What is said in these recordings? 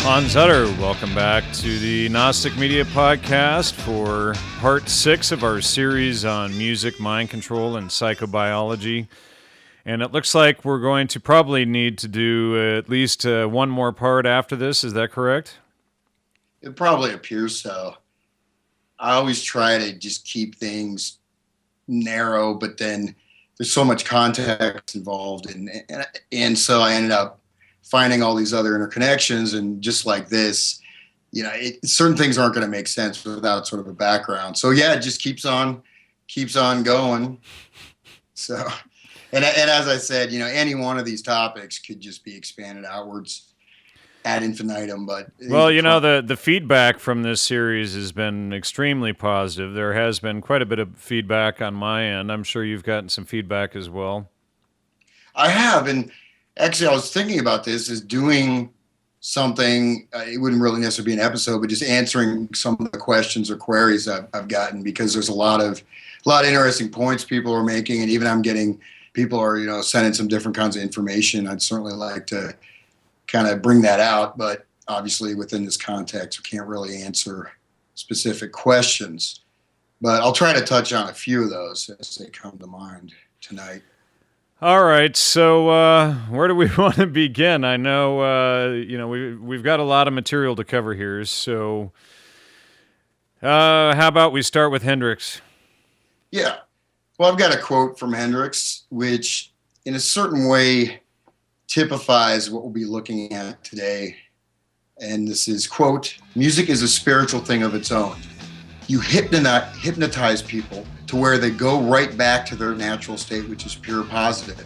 Hans Utter, welcome back to the Gnostic Media Podcast for part 6 of our series on music, mind control, and psychobiology. And it looks like we're going to probably need to do at least one more part after this. Is that correct? It probably appears so. I always try to just keep things narrow, but then there's so much context involved. And so I ended up finding all these other interconnections, and just like this, certain things aren't going to make sense without sort of a background. So yeah, it just keeps on going. So, and as I said, any one of these topics could just be expanded outwards ad infinitum. But well, the feedback from this series has been extremely positive. There has been quite a bit of feedback on my end. I'm sure you've gotten some feedback as well. I have, and actually, I was thinking about this as doing something. It wouldn't really necessarily be an episode, but just answering some of the questions or queries I've gotten, because there's a lot of interesting points people are making, and even I'm getting people are sending some different kinds of information. I'd certainly like to kind of bring that out, but obviously within this context, we can't really answer specific questions. But I'll try to touch on a few of those as they come to mind tonight. All right, so where do we want to begin? I know, we've got a lot of material to cover here, so how about we start with Hendrix? Yeah. Well, I've got a quote from Hendrix, which in a certain way typifies what we'll be looking at today. And this is, quote, "Music is a spiritual thing of its own. You hypnotize people to where they go right back to their natural state, which is pure positive.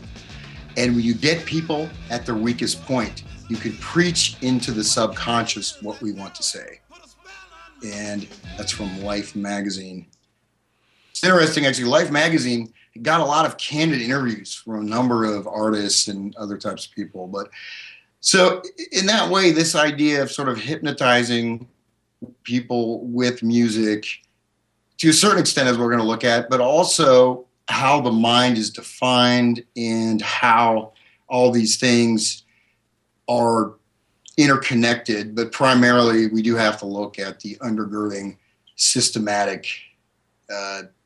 And when you get people at their weakest point, you can preach into the subconscious what we want to say." And that's from Life magazine. It's interesting, actually. Life magazine got a lot of candid interviews from a number of artists and other types of people. But so in that way, this idea of sort of hypnotizing people with music, to a certain extent, as we're going to look at, but also how the mind is defined and how all these things are interconnected. But primarily, we do have to look at the undergirding systematic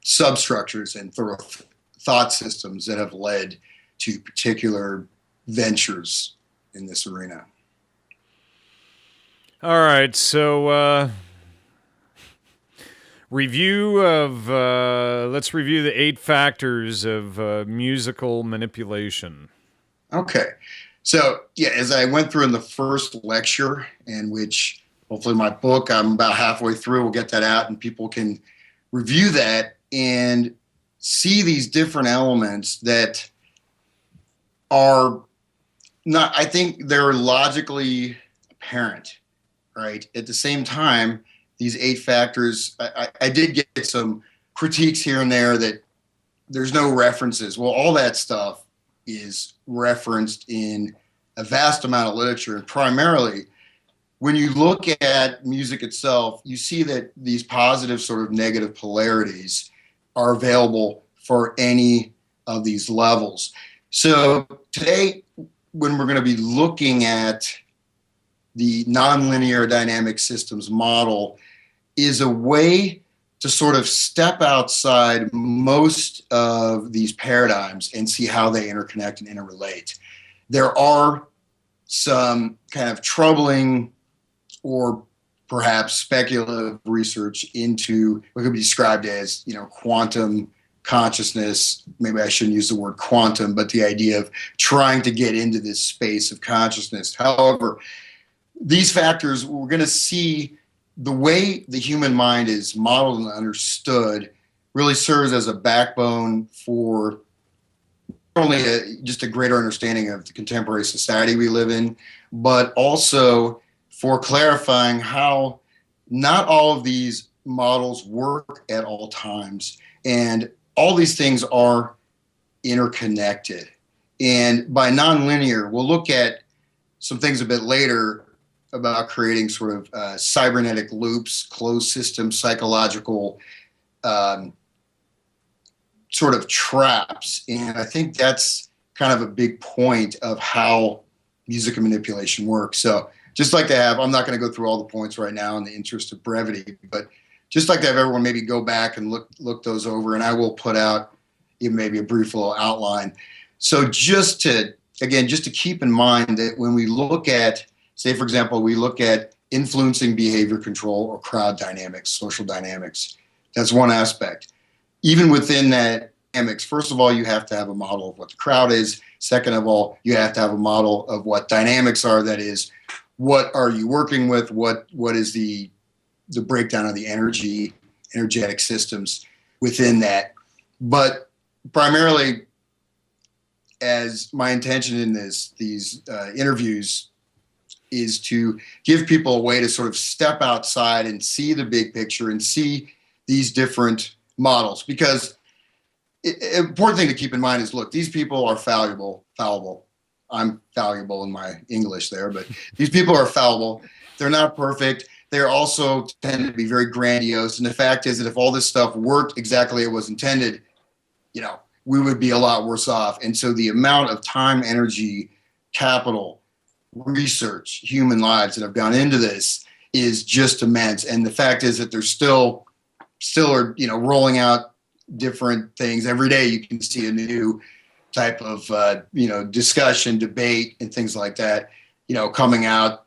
substructures and thought systems that have led to particular ventures in this arena. All right, so let's review the 8 factors of musical manipulation. Okay, so yeah, as I went through in the first lecture, in which hopefully my book, I'm about halfway through, we'll get that out and people can review that and see these different elements that are not, I think they're logically apparent. Right. At the same time, these 8 factors, I did get some critiques here and there that there's no references. Well, all that stuff is referenced in a vast amount of literature. And primarily, when you look at music itself, you see that these positive sort of negative polarities are available for any of these levels. So today, when we're going to be looking at the nonlinear dynamic systems model, is a way to sort of step outside most of these paradigms and see how they interconnect and interrelate. There are some kind of troubling or perhaps speculative research into what could be described as, quantum consciousness. Maybe I shouldn't use the word quantum, but the idea of trying to get into this space of consciousness. However, these factors, we're going to see the way the human mind is modeled and understood really serves as a backbone for not only just a greater understanding of the contemporary society we live in, but also for clarifying how not all of these models work at all times. And all these things are interconnected. And by nonlinear, we'll look at some things a bit later about creating sort of cybernetic loops, closed system, psychological sort of traps. And I think that's kind of a big point of how music and manipulation works. So just like to have, I'm not going to go through all the points right now in the interest of brevity, but just like to have everyone maybe go back and look those over, and I will put out even maybe a brief little outline. So just to keep in mind that when we look at, say, for example, we look at influencing behavior control or crowd dynamics, social dynamics. That's one aspect. Even within that dynamics, first of all, you have to have a model of what the crowd is. Second of all, you have to have a model of what dynamics are. That is, what are you working with? What is the breakdown of the energetic systems within that? But primarily, as my intention in these interviews is to give people a way to sort of step outside and see the big picture and see these different models. Because an important thing to keep in mind is, look, these people are fallible. I'm fallible in my English there, but these people are fallible. They're not perfect. They're also tend to be very grandiose. And the fact is that if all this stuff worked exactly as it was intended, we would be a lot worse off. And so the amount of time, energy, capital, research, human lives that have gone into this is just immense. And the fact is that they're still are, rolling out different things. Every day you can see a new type of, discussion, debate, and things like that, coming out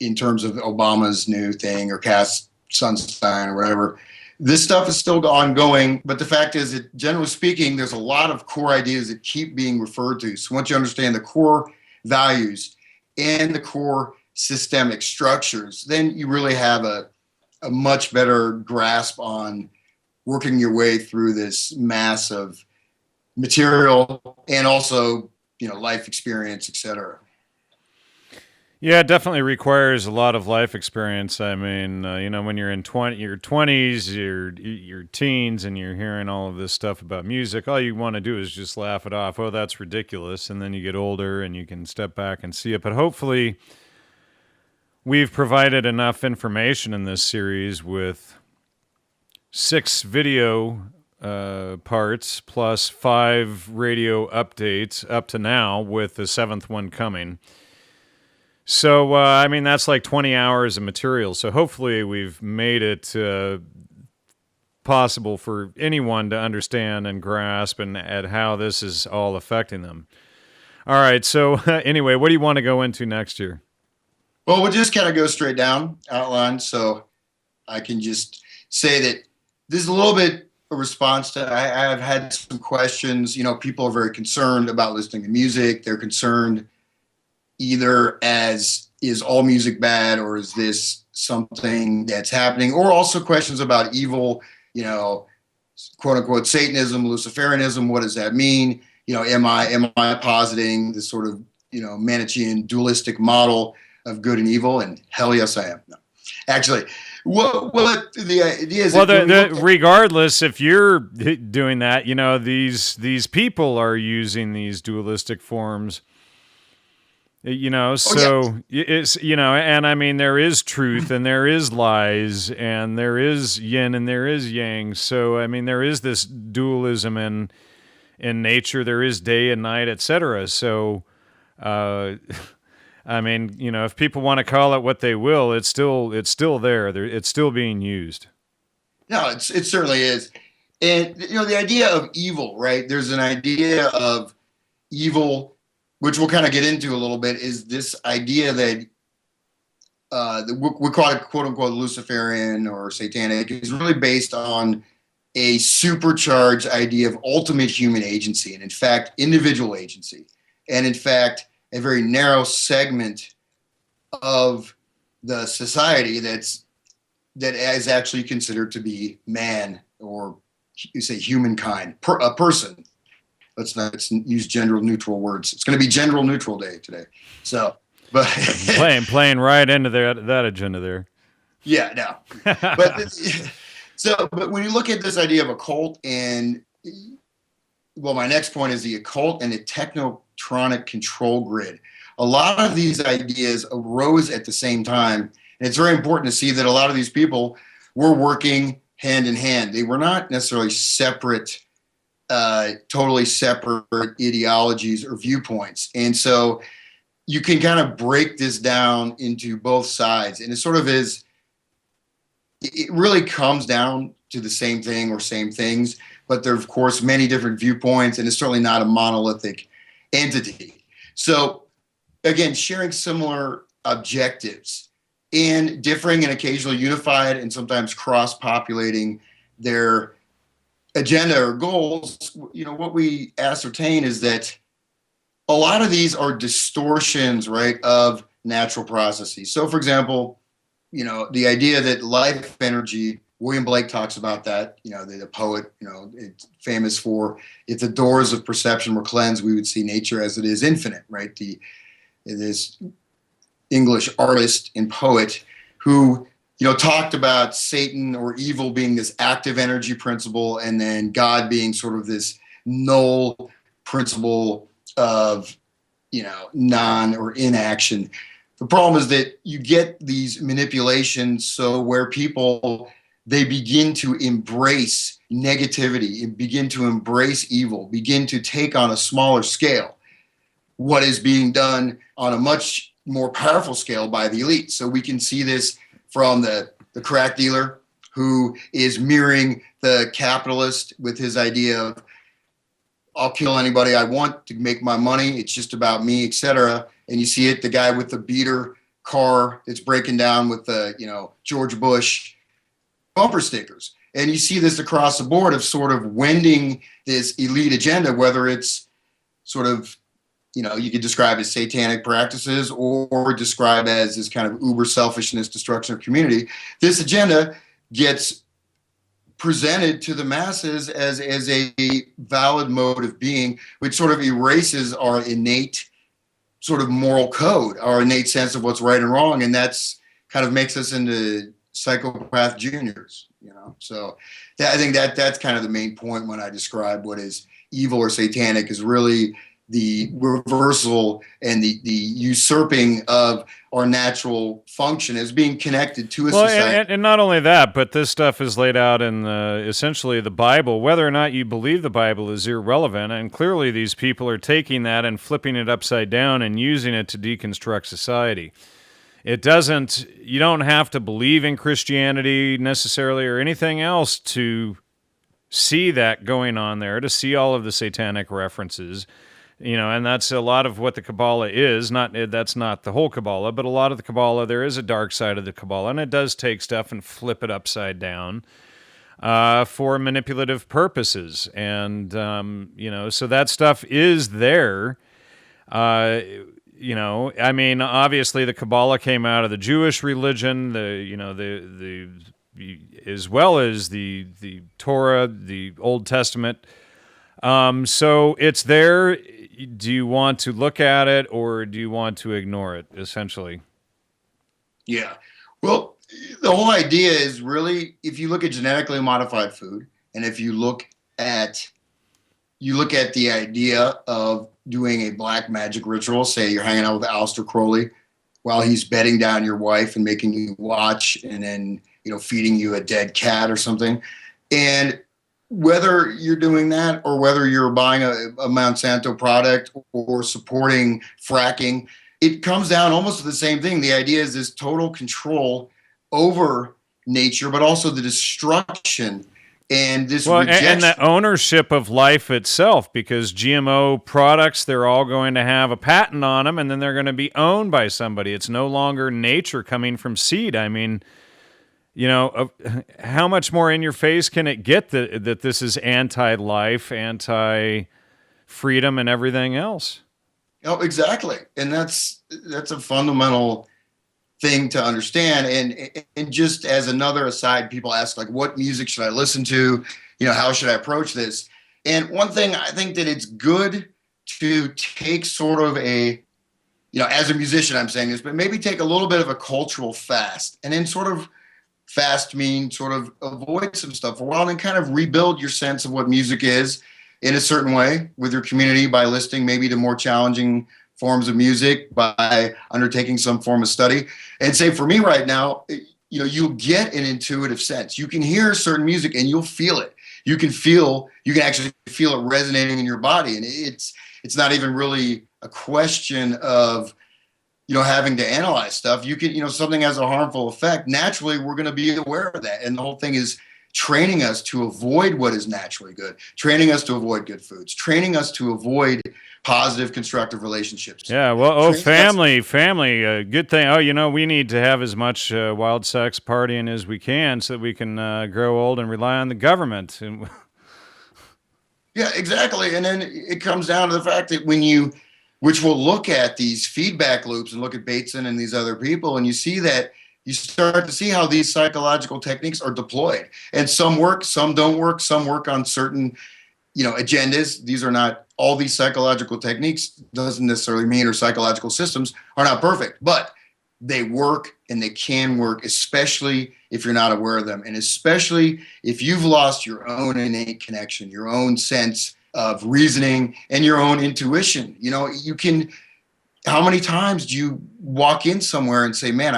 in terms of Obama's new thing or Cass Sunstein or whatever. This stuff is still ongoing, but the fact is that, generally speaking, there's a lot of core ideas that keep being referred to. So once you understand the core values and the core systemic structures, then you really have a much better grasp on working your way through this mass of material and also, life experience, et cetera. Yeah, it definitely requires a lot of life experience. I mean, when you're in your 20s, your teens, and you're hearing all of this stuff about music, all you want to do is just laugh it off. Oh, that's ridiculous. And then you get older and you can step back and see it. But hopefully we've provided enough information in this series with 6 video parts plus 5 radio updates up to now, with the 7th one coming. So, that's like 20 hours of material. So hopefully we've made it possible for anyone to understand and grasp and at how this is all affecting them. All right. So anyway, what do you want to go into next year? Well, we'll just kind of go straight down outline. So I can just say that this is a little bit a response to, I have had some questions. People are very concerned about listening to music. They're concerned either as, is all music bad, or is this something that's happening? Or also questions about evil, quote unquote Satanism, Luciferianism. What does that mean? Am I positing this sort of, Manichean dualistic model of good and evil? And hell yes, I am. No. Actually, what the idea is... Well, regardless, if you're doing that, these people are using these dualistic forms. It's, and I mean, there is truth and there is lies and there is yin and there is yang. So, I mean, there is this dualism in nature. There is day and night, etc. So, if people want to call it what they will, it's still there. It's still being used. No, it certainly is. And, the idea of evil, right? There's an idea of evil, which we'll kind of get into a little bit, is this idea that we call it quote unquote Luciferian or satanic, is really based on a supercharged idea of ultimate human agency, and in fact, individual agency, and in fact, a very narrow segment of the society that's that is actually considered to be man, or you say humankind, a person. Let's use gender neutral words. It's going to be gender neutral day today. So, but playing right into that agenda there. Yeah, no. But but when you look at this idea of a cult, and well, my next point is the occult and the technotronic control grid. A lot of these ideas arose at the same time, and it's very important to see that a lot of these people were working hand in hand. They were not necessarily separate, totally separate ideologies or viewpoints. And so you can kind of break this down into both sides, and it really comes down to the same thing or same things, but there are, of course, many different viewpoints, and it's certainly not a monolithic entity. So, again, sharing similar objectives and differing and occasionally unified and sometimes cross-populating their agenda or goals. What we ascertain is that a lot of these are distortions, right, of natural processes. So, for example, the idea that life energy, William Blake talks about that, the poet, it's famous for, if the doors of perception were cleansed, we would see nature as it is infinite, right? This English artist and poet who, talked about Satan or evil being this active energy principle, and then God being sort of this null principle of, non or inaction. The problem is that you get these manipulations, so where people, they begin to embrace negativity and begin to embrace evil, begin to take on a smaller scale what is being done on a much more powerful scale by the elite. So we can see this from the crack dealer who is mirroring the capitalist with his idea of, I'll kill anybody I want to make my money. It's just about me, etc. And you see it, the guy with the beater car that's breaking down with the, George Bush bumper stickers. And you see this across the board of sort of wending this elite agenda, whether it's sort of, you could describe as satanic practices or describe as this kind of uber selfishness, destruction of community. This agenda gets presented to the masses as a valid mode of being, which sort of erases our innate sort of moral code, our innate sense of what's right and wrong, and that's kind of makes us into psychopath juniors. So I think that's kind of the main point when I describe what is evil or satanic, is really the reversal and the usurping of our natural function as being connected to a society. And not only that, but this stuff is laid out in essentially the Bible. Whether or not you believe the Bible is irrelevant, and clearly these people are taking that and flipping it upside down and using it to deconstruct society. You don't have to believe in Christianity necessarily or anything else to see that going on there, to see all of the satanic references. And that's a lot of what the Kabbalah is. That's not the whole Kabbalah, but a lot of the Kabbalah, there is a dark side of the Kabbalah, and it does take stuff and flip it upside down for manipulative purposes. And, so that stuff is there. Obviously the Kabbalah came out of the Jewish religion, as well as the Torah, the Old Testament. So it's there. Do you want to look at it or do you want to ignore it, essentially? Yeah. Well, the whole idea is really, if you look at genetically modified food, and if you look at the idea of doing a black magic ritual, say you're hanging out with Aleister Crowley while he's bedding down your wife and making you watch, and then, feeding you a dead cat or something. And whether you're doing that or whether you're buying a Monsanto product or supporting fracking, it comes down almost to the same thing. The idea is this total control over nature, but also the destruction and this rejection. And the ownership of life itself, because GMO products, they're all going to have a patent on them, and then they're going to be owned by somebody. It's no longer nature coming from seed. I mean, how much more in your face can it get that this is anti-life, anti-freedom, and everything else? Oh, exactly. And that's a fundamental thing to understand. And just as another aside, people ask, like, what music should I listen to? How should I approach this? And one thing, I think that it's good to take sort of as a musician, I'm saying this, but maybe take a little bit of a cultural fast, and then sort of fast mean sort of avoid some stuff for a while, and then kind of rebuild your sense of what music is in a certain way with your community by listening maybe to more challenging forms of music, by undertaking some form of study. And say for me right now, you'll get an intuitive sense. You can hear certain music and you'll feel it. You can actually feel it resonating in your body. And it's not even really a question of, having to analyze stuff. You can, something has a harmful effect. Naturally, we're going to be aware of that. And the whole thing is training us to avoid what is naturally good, training us to avoid good foods, training us to avoid positive, constructive relationships. Yeah, well, family, good thing. Oh, we need to have as much wild sex partying as we can so that we can grow old and rely on the government. Yeah, exactly. And then it comes down to the fact that which we'll look at these feedback loops and look at Bateson and these other people, and you see that you start to see how these psychological techniques are deployed. And some work, some don't work, some work on certain, agendas. These are not, all these psychological techniques doesn't necessarily mean, or psychological systems are not perfect, but they work and they can work, especially if you're not aware of them. And especially if you've lost your own innate connection, your own sense of reasoning and your own intuition. How many times do you walk in somewhere and say, man,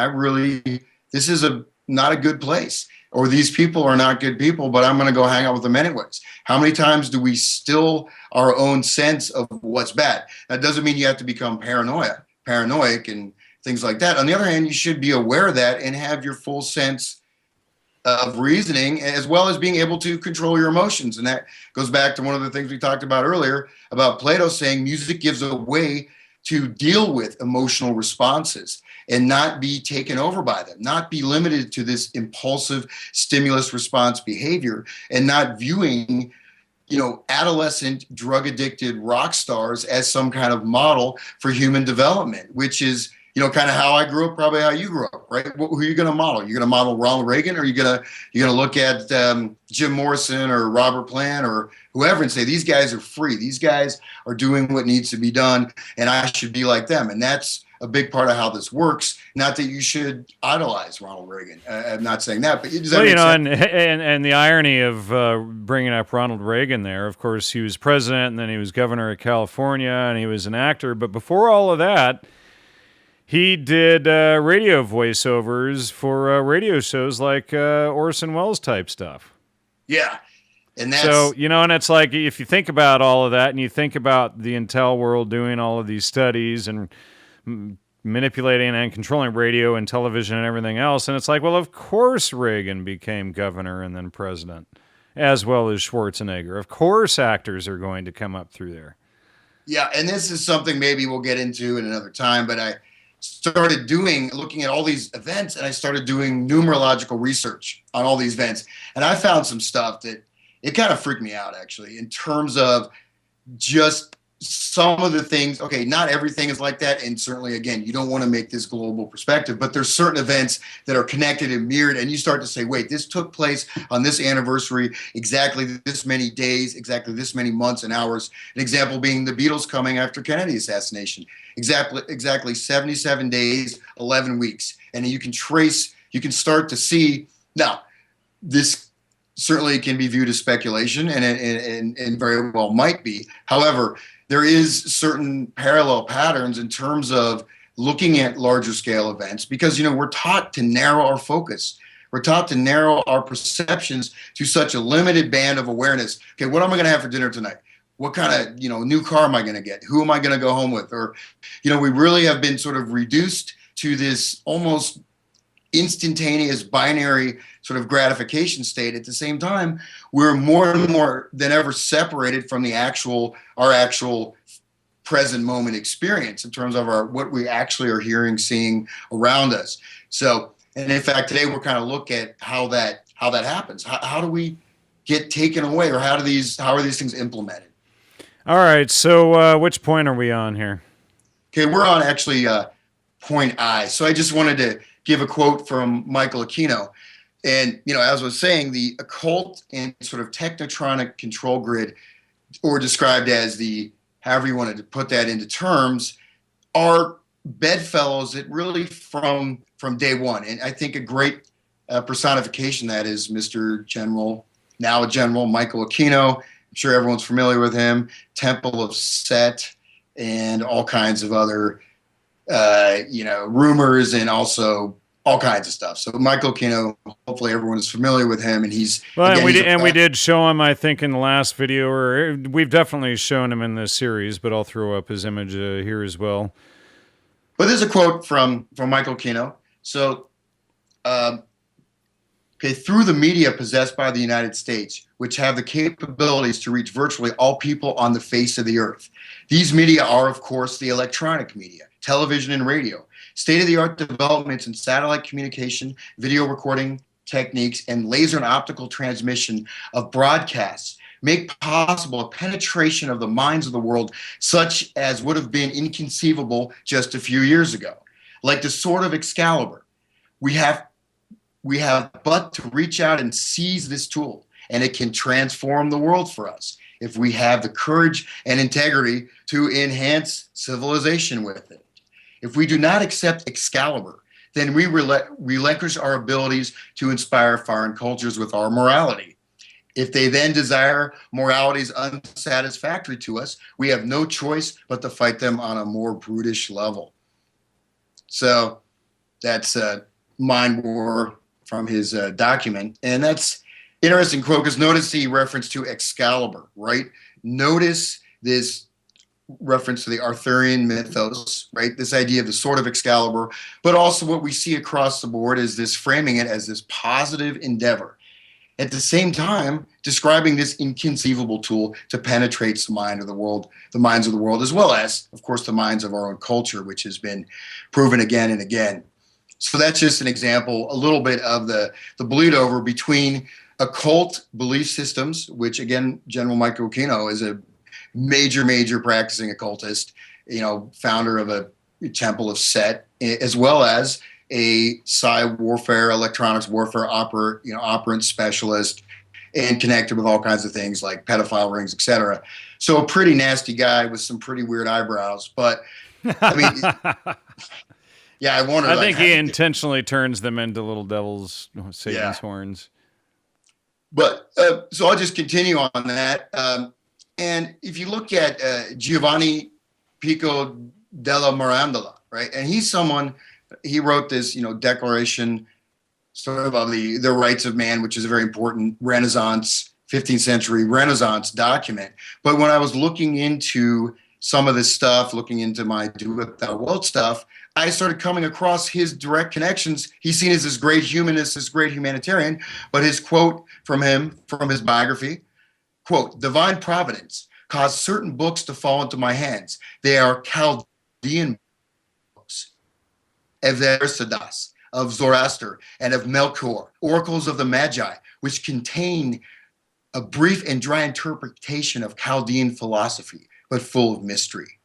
this is not a good place, or these people are not good people, but I'm going to go hang out with them anyways? How many times do we still our own sense of what's bad? That doesn't mean you have to become paranoid and things like that. On the other hand, you should be aware of that and have your full sense of reasoning, as well as being able to control your emotions. And that goes back to one of the things we talked about earlier about Plato saying music gives a way to deal with emotional responses and not be taken over by them, not be limited to this impulsive stimulus response behavior, and not viewing adolescent drug addicted rock stars as some kind of model for human development, which is kind of how I grew up, probably how you grew up, right? Who are you going to model? You're going to model Ronald Reagan, or you're going to look at Jim Morrison or Robert Plant or whoever and say, these guys are free. These guys are doing what needs to be done, and I should be like them. And that's a big part of how this works. Not that you should idolize Ronald Reagan. I'm not saying that, but does that make sense? And the irony of bringing up Ronald Reagan there, of course, he was president, and then he was governor of California, and he was an actor. But before all of that, he did radio voiceovers for radio shows like Orson Welles type stuff. Yeah. And that's... So, and it's like, if you think about all of that and you think about the intel world doing all of these studies and manipulating and controlling radio and television and everything else, and it's like, well, of course Reagan became governor and then president, as well as Schwarzenegger. Of course actors are going to come up through there. Yeah, and this is something maybe we'll get into in another time, but I started looking at all these events, and I started doing numerological research on all these events. And I found some stuff that it kind of freaked me out, actually, in terms of just some of the things. Okay, not everything is like that. And certainly, again, you don't want to make this global perspective, but there's certain events that are connected and mirrored. And you start to say, wait, this took place on this anniversary, exactly this many days, exactly this many months and hours. An example being the Beatles coming after Kennedy's assassination. Exactly 77 days, 11 weeks. And you can start to see. Now, this certainly can be viewed as speculation, and very well might be. However, there is certain parallel patterns in terms of looking at larger scale events, because we're taught to narrow our focus. We're taught to narrow our perceptions to such a limited band of awareness. Okay, what am I going to have for dinner tonight? What kind of new car am I going to get? Who am I going to go home with? Or we really have been sort of reduced to this almost instantaneous binary sort of gratification state. At the same time, we're more and more than ever separated from our actual present moment experience in terms of what we actually are hearing, seeing around us. So, and in fact, today we're kind of look at how that happens. How do we get taken away, or how are these things implemented? All right. So which point are we on here? Okay, we're on actually point I. So I just wanted to give a quote from Michael Aquino. And, as I was saying, the occult and sort of technotronic control grid, or described as however you wanted to put that into terms, are bedfellows that really from day one. And I think a great personification of that is Mr. General, now a General, Michael Aquino. I'm sure everyone's familiar with him. Temple of Set and all kinds of other, rumors, and also all kinds of stuff. So Michael Aquino, hopefully everyone is familiar with him, and he's well. And we did show him, I think, in the last video, or we've definitely shown him in this series. But I'll throw up his image here as well. But there's a quote from Michael Aquino. So, through the media possessed by the United States, which have the capabilities to reach virtually all people on the face of the earth. These media are, of course, the electronic media, television and radio, state-of-the-art developments in satellite communication, video recording techniques, and laser and optical transmission of broadcasts make possible a penetration of the minds of the world such as would have been inconceivable just a few years ago. Like the sword of Excalibur, we have but to reach out and seize this tool, and it can transform the world for us if we have the courage and integrity to enhance civilization with it. If we do not accept Excalibur, then we relinquish our abilities to inspire foreign cultures with our morality. If they then desire moralities unsatisfactory to us, we have no choice but to fight them on a more brutish level. So that's Mind War from his document. And that's interesting quote, because notice the reference to Excalibur, right? Notice this reference to the Arthurian mythos, right? This idea of the sword of Excalibur, but also what we see across the board is this framing it as this positive endeavor. At the same time, describing this inconceivable tool to penetrate the minds of the world, as well as, of course, the minds of our own culture, which has been proven again and again. So that's just an example, a little bit of the bleed over between occult belief systems, which again, General Michael Aquino is a major practicing occultist, founder of a Temple of Set, as well as a warfare, electronics warfare operant specialist, and connected with all kinds of things like pedophile rings, etc. So a pretty nasty guy with some pretty weird eyebrows. But I mean, yeah, I wonder. I think he intentionally turns them into little devils, Satan's horns. But so I'll just continue on that. And if you look at Giovanni Pico della Mirandola, right, and he wrote this, declaration sort of the rights of man, which is a very important Renaissance, 15th century Renaissance document. But when I was looking into some of this stuff, looking into my Do What Thou Wilt stuff, I started coming across his direct connections. He's seen as this great humanist, this great humanitarian, but his quote from his biography, quote, "Divine providence caused certain books to fall into my hands. They are Chaldean books, Eversidas, of Zoroaster, and of Melchior, oracles of the Magi, which contain a brief and dry interpretation of Chaldean philosophy, but full of mystery."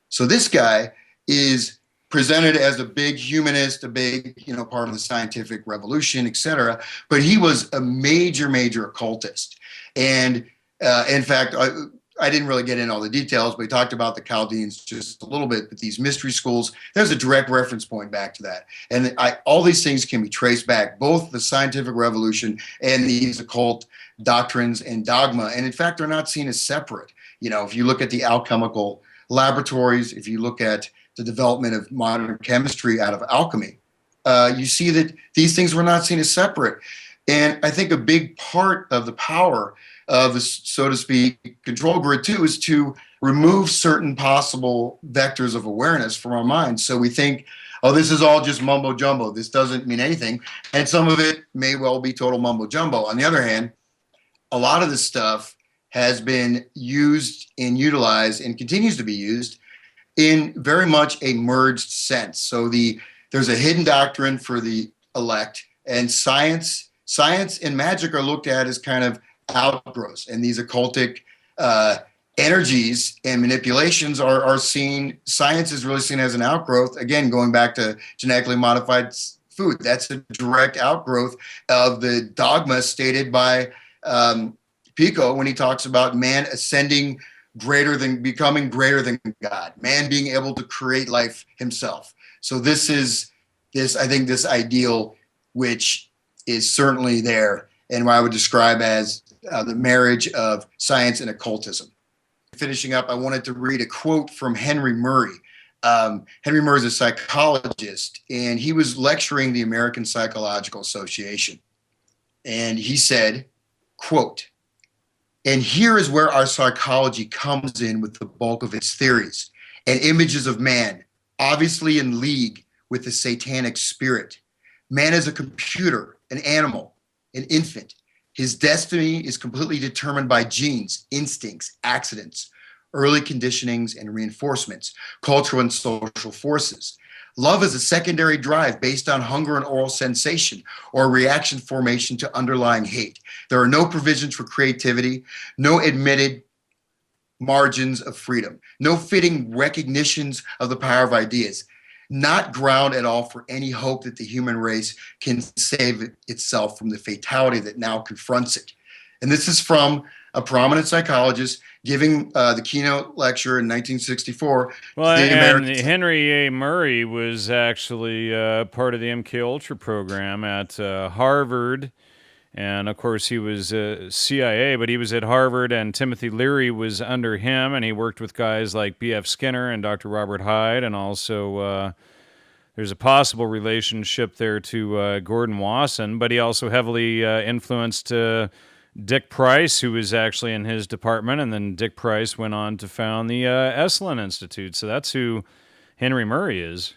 So this guy is presented as a big humanist, a big, part of the scientific revolution, etc. But he was a major occultist. And in fact, I didn't really get into all the details, but he talked about the Chaldeans just a little bit, but these mystery schools, there's a direct reference point back to that. And all these things can be traced back, both the scientific revolution and these occult doctrines and dogma. And in fact, they're not seen as separate. If you look at the alchemical laboratories, if you look at the development of modern chemistry out of alchemy, you see that these things were not seen as separate. And I think a big part of the power of this, so to speak, control grid too, is to remove certain possible vectors of awareness from our minds. So we think, oh, this is all just mumbo jumbo. This doesn't mean anything. And some of it may well be total mumbo jumbo. On the other hand, a lot of this stuff has been used and utilized and continues to be used in very much a merged sense. So there's a hidden doctrine for the elect, and science and magic are looked at as kind of outgrowths, and these occultic energies and manipulations are seen. Science is really seen as an outgrowth. Again, going back to genetically modified food. That's a direct outgrowth of the dogma stated by Pico when he talks about man ascending becoming greater than God, man being able to create life himself. So this is I think this ideal, which is certainly there, and what I would describe as the marriage of science and occultism. Finishing up, I wanted to read a quote from Henry Murray. Henry Murray is a psychologist, and he was lecturing the American Psychological Association. And he said, quote, "And here is where our psychology comes in with the bulk of its theories and images of man, obviously in league with the satanic spirit. Man is a computer, an animal, an infant. His destiny is completely determined by genes, instincts, accidents, early conditionings and reinforcements, cultural and social forces. Love is a secondary drive based on hunger and oral sensation or reaction formation to underlying hate. There are no provisions for creativity, no admitted margins of freedom, no fitting recognitions of the power of ideas, not ground at all for any hope that the human race can save itself from the fatality that now confronts it." And this is from a prominent psychologist giving the keynote lecture in 1964. Well, and Henry A. Murray was actually part of the MK Ultra program at Harvard. And, of course, he was CIA, but he was at Harvard, and Timothy Leary was under him, and he worked with guys like B.F. Skinner and Dr. Robert Hyde, and also there's a possible relationship there to Gordon Wasson, but he also heavily influenced Dick Price, who was actually in his department, and then Dick Price went on to found the Esalen Institute. So that's who Henry Murray is.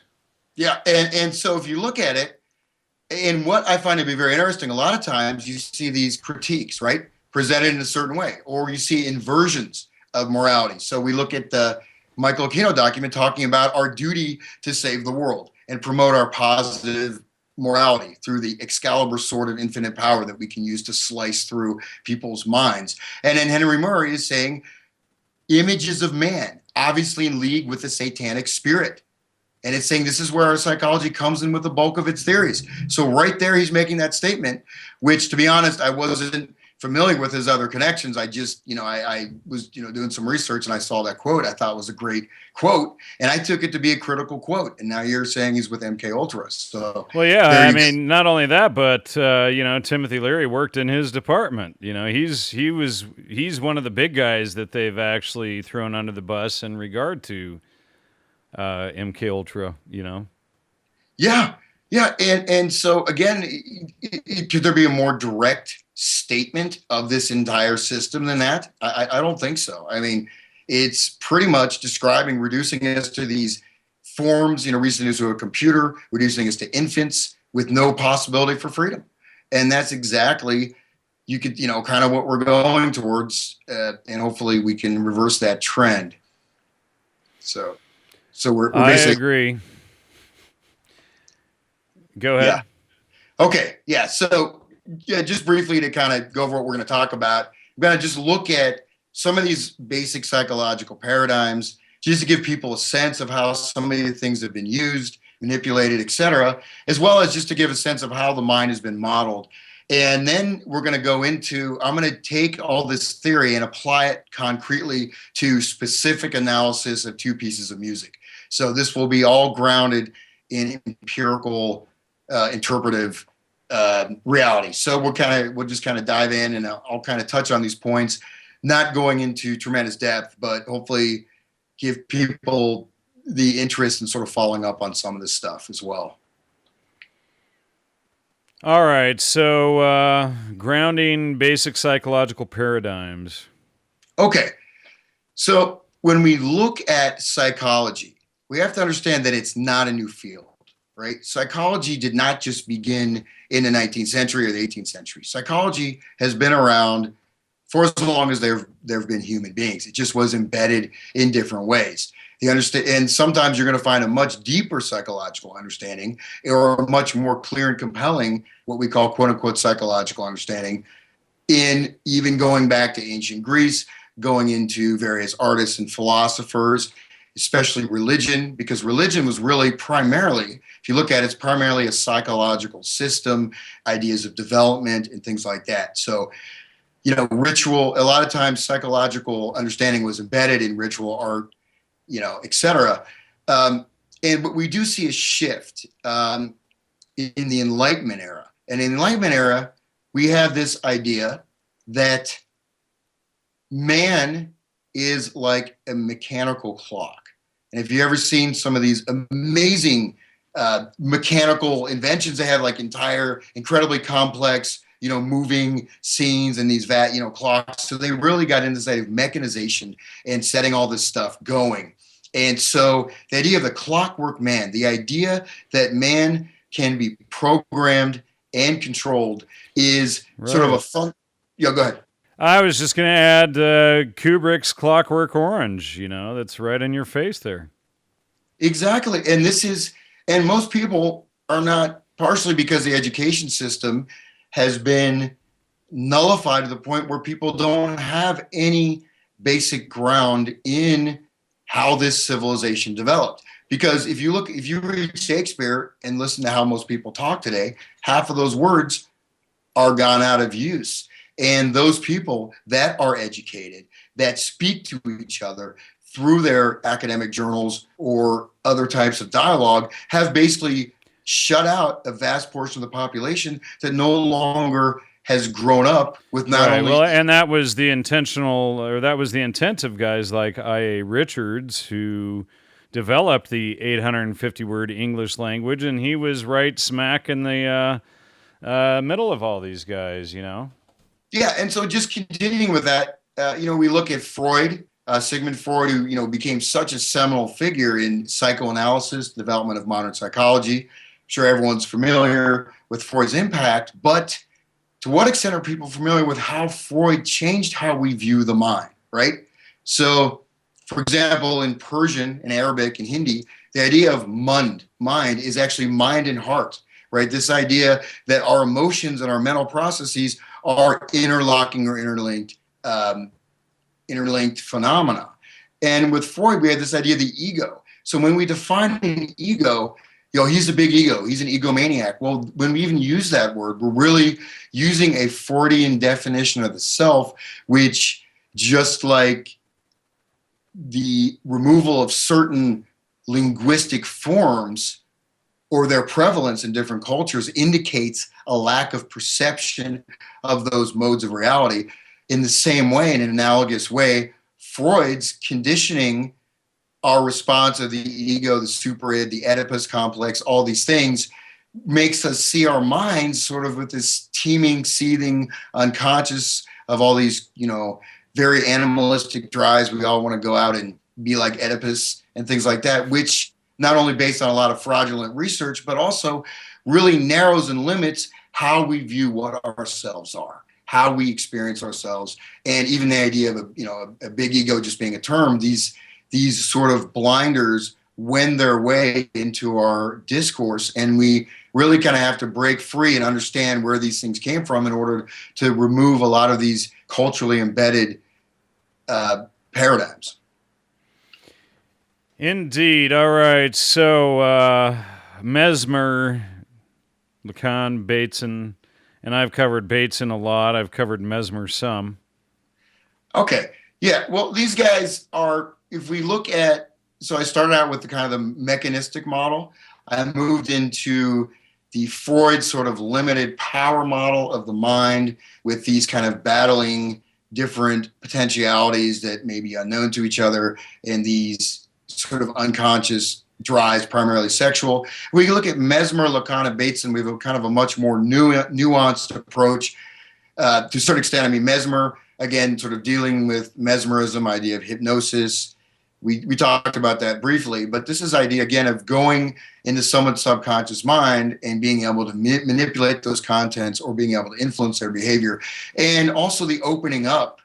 Yeah, and so if you look at it, and what I find to be very interesting, a lot of times you see these critiques, right, presented in a certain way, or you see inversions of morality. So we look at the Michael Aquino document talking about our duty to save the world and promote our positive morality through the Excalibur sword of infinite power that we can use to slice through people's minds. And then Henry Murray is saying images of man, obviously in league with the satanic spirit. And it's saying this is where our psychology comes in with the bulk of its theories. So right there, he's making that statement, which, to be honest, I wasn't familiar with his other connections. I just, I was, doing some research and I saw that quote. I thought it was a great quote, and I took it to be a critical quote. And now you're saying he's with MK Ultra. So, well, yeah, I mean, not only that, but Timothy Leary worked in his department. He's one of the big guys that they've actually thrown under the bus in regard to MK Ultra, Yeah. And so again, could there be a more direct statement of this entire system than that? I don't think so. I mean, it's pretty much describing, reducing us to these forms, reducing us to a computer, reducing us to infants with no possibility for freedom. And that's exactly, kind of what we're going towards. And hopefully we can reverse that trend. So we're basically. I agree. Go ahead. Yeah. Okay. Yeah. So just briefly to kind of go over what we're going to talk about, we're going to just look at some of these basic psychological paradigms, just to give people a sense of how some of the things have been used, manipulated, et cetera, as well as just to give a sense of how the mind has been modeled. And then we're going to go into, I'm going to take all this theory and apply it concretely to specific analysis of two pieces of music. So this will be all grounded in empirical, interpretive reality. So we'll just kind of dive in, and I'll kind of touch on these points, not going into tremendous depth, but hopefully give people the interest in sort of following up on some of this stuff as well. All right. So grounding basic psychological paradigms. Okay. So when we look at psychology, we have to understand that it's not a new field, right? Psychology did not just begin in the 19th century or the 18th century. Psychology has been around for as long as there have been human beings. It just was embedded in different ways. And sometimes you're going to find a much deeper psychological understanding, or a much more clear and compelling, what we call quote unquote psychological understanding, in even going back to ancient Greece, going into various artists and philosophers. especially religion, because religion was really primarily, if you look at it, it's primarily a psychological system, ideas of development and things like that. So, ritual, a lot of times psychological understanding was embedded in ritual art, et cetera. But we do see a shift in the Enlightenment era. And in the Enlightenment era, we have this idea that man is like a mechanical clock. And if you've ever seen some of these amazing mechanical inventions, they have like entire, incredibly complex, moving scenes and these clocks. So they really got into this idea of mechanization and setting all this stuff going. And so the idea of the clockwork man, the idea that man can be programmed and controlled is sort of a fun. Go ahead. I was just going to add Kubrick's Clockwork Orange, that's right in your face there. Exactly. And most people are not, partially because the education system has been nullified to the point where people don't have any basic ground in how this civilization developed. Because if you read Shakespeare and listen to how most people talk today, half of those words are gone out of use. And those people that are educated, that speak to each other through their academic journals or other types of dialogue, have basically shut out a vast portion of the population that no longer has grown up with not only. Well, and that was the intent of guys like I.A. Richards, who developed the 850-word English language, and he was right smack in the middle of all these guys, Yeah, and so just continuing with that, we look at Freud, Sigmund Freud, who became such a seminal figure in psychoanalysis, development of modern psychology. I'm sure everyone's familiar with Freud's impact, but to what extent are people familiar with how Freud changed how we view the mind, right? So, for example, in Persian, in Arabic, and Hindi, the idea of mind is actually mind and heart, right? This idea that our emotions and our mental processes are interlocking or interlinked phenomena. And with Freud, we had this idea of the ego. So when we define an ego, he's a big ego. He's an egomaniac. Well, when we even use that word, we're really using a Freudian definition of the self, which, just like the removal of certain linguistic forms or their prevalence in different cultures, indicates a lack of perception of those modes of reality. In the same way, in an analogous way, Freud's conditioning our response of the ego, the superid, the Oedipus complex, all these things, makes us see our minds sort of with this teeming, seething unconscious of all these, very animalistic drives. We all want to go out and be like Oedipus and things like that, which not only based on a lot of fraudulent research, but also really narrows and limits how we view what ourselves are, how we experience ourselves, and even the idea of a big ego just being a term. These sort of blinders wend their way into our discourse, and we really kind of have to break free and understand where these things came from in order to remove a lot of these culturally embedded paradigms. Indeed. All right. So Mesmer, Lacan, Bateson, and I've covered Bateson a lot. I've covered Mesmer some. Okay. Yeah. Well, these guys are, if we look at, so I started out with the kind of the mechanistic model. I moved into the Freud sort of limited power model of the mind, with these kind of battling different potentialities that may be unknown to each other, and these sort of unconscious drives, primarily sexual. We look at Mesmer, Lacan, and Bateson. We have a kind of a much more nuanced approach. To a certain extent, I mean, Mesmer, again, sort of dealing with mesmerism, idea of hypnosis. We talked about that briefly, but this is idea, again, of going into someone's subconscious mind and being able to manipulate those contents or being able to influence their behavior. And also the opening up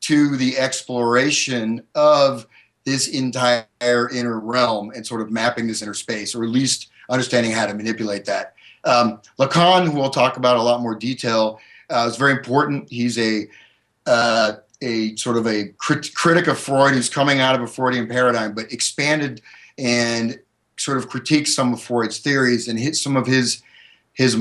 to the exploration of this entire inner realm and sort of mapping this inner space, or at least understanding how to manipulate that. Lacan, who we'll talk about a lot more detail, is very important. He's an a sort of a critic of Freud who's coming out of a Freudian paradigm, but expanded and sort of critiqued some of Freud's theories, and some of his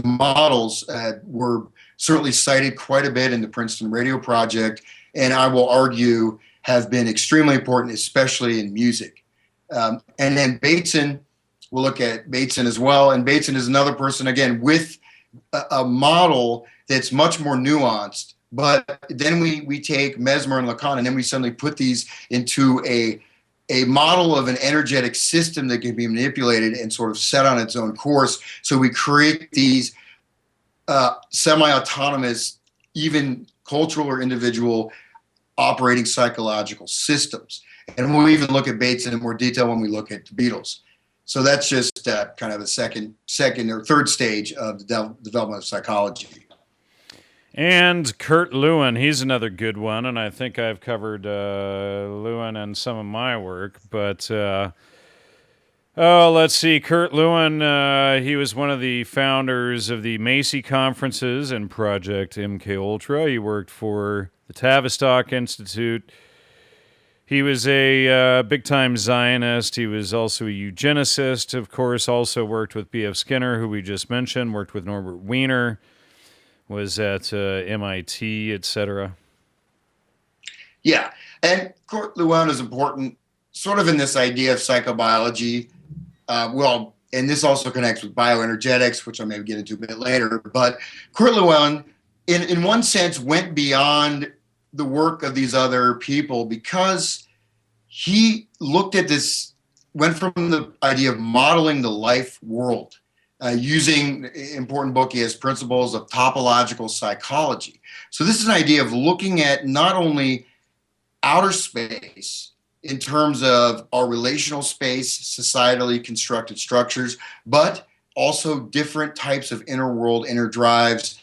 models were certainly cited quite a bit in the Princeton Radio Project, and I will argue have been extremely important, especially in music. And then Bateson, we'll look at Bateson as well, and Bateson is another person, again, with a model that's much more nuanced. But then we take Mesmer and Lacan, and then we suddenly put these into a model of an energetic system that can be manipulated and sort of set on its own course. So we create these semi-autonomous, even cultural or individual operating psychological systems. And we'll even look at Bateson in more detail when we look at the Beatles. So that's just kind of the second or third stage of the development of psychology. And Kurt Lewin, he's another good one, and I think I've covered Lewin in some of my work. But let's see, Kurt Lewin, he was one of the founders of the Macy conferences and Project MKUltra. He worked for the Tavistock Institute. He was a big-time Zionist. He was also a eugenicist, of course, also worked with B.F. Skinner, who we just mentioned, worked with Norbert Wiener, was at MIT, etc. Yeah, and Kurt Lewin is important sort of in this idea of psychobiology. And this also connects with bioenergetics, which I may get into a bit later. But Kurt Lewin, in one sense, went beyond the work of these other people because he looked at this, went from the idea of modeling the life world, using important book he has, Principles of Topological Psychology. So this is an idea of looking at not only outer space in terms of our relational space, societally constructed structures, but also different types of inner world, inner drives,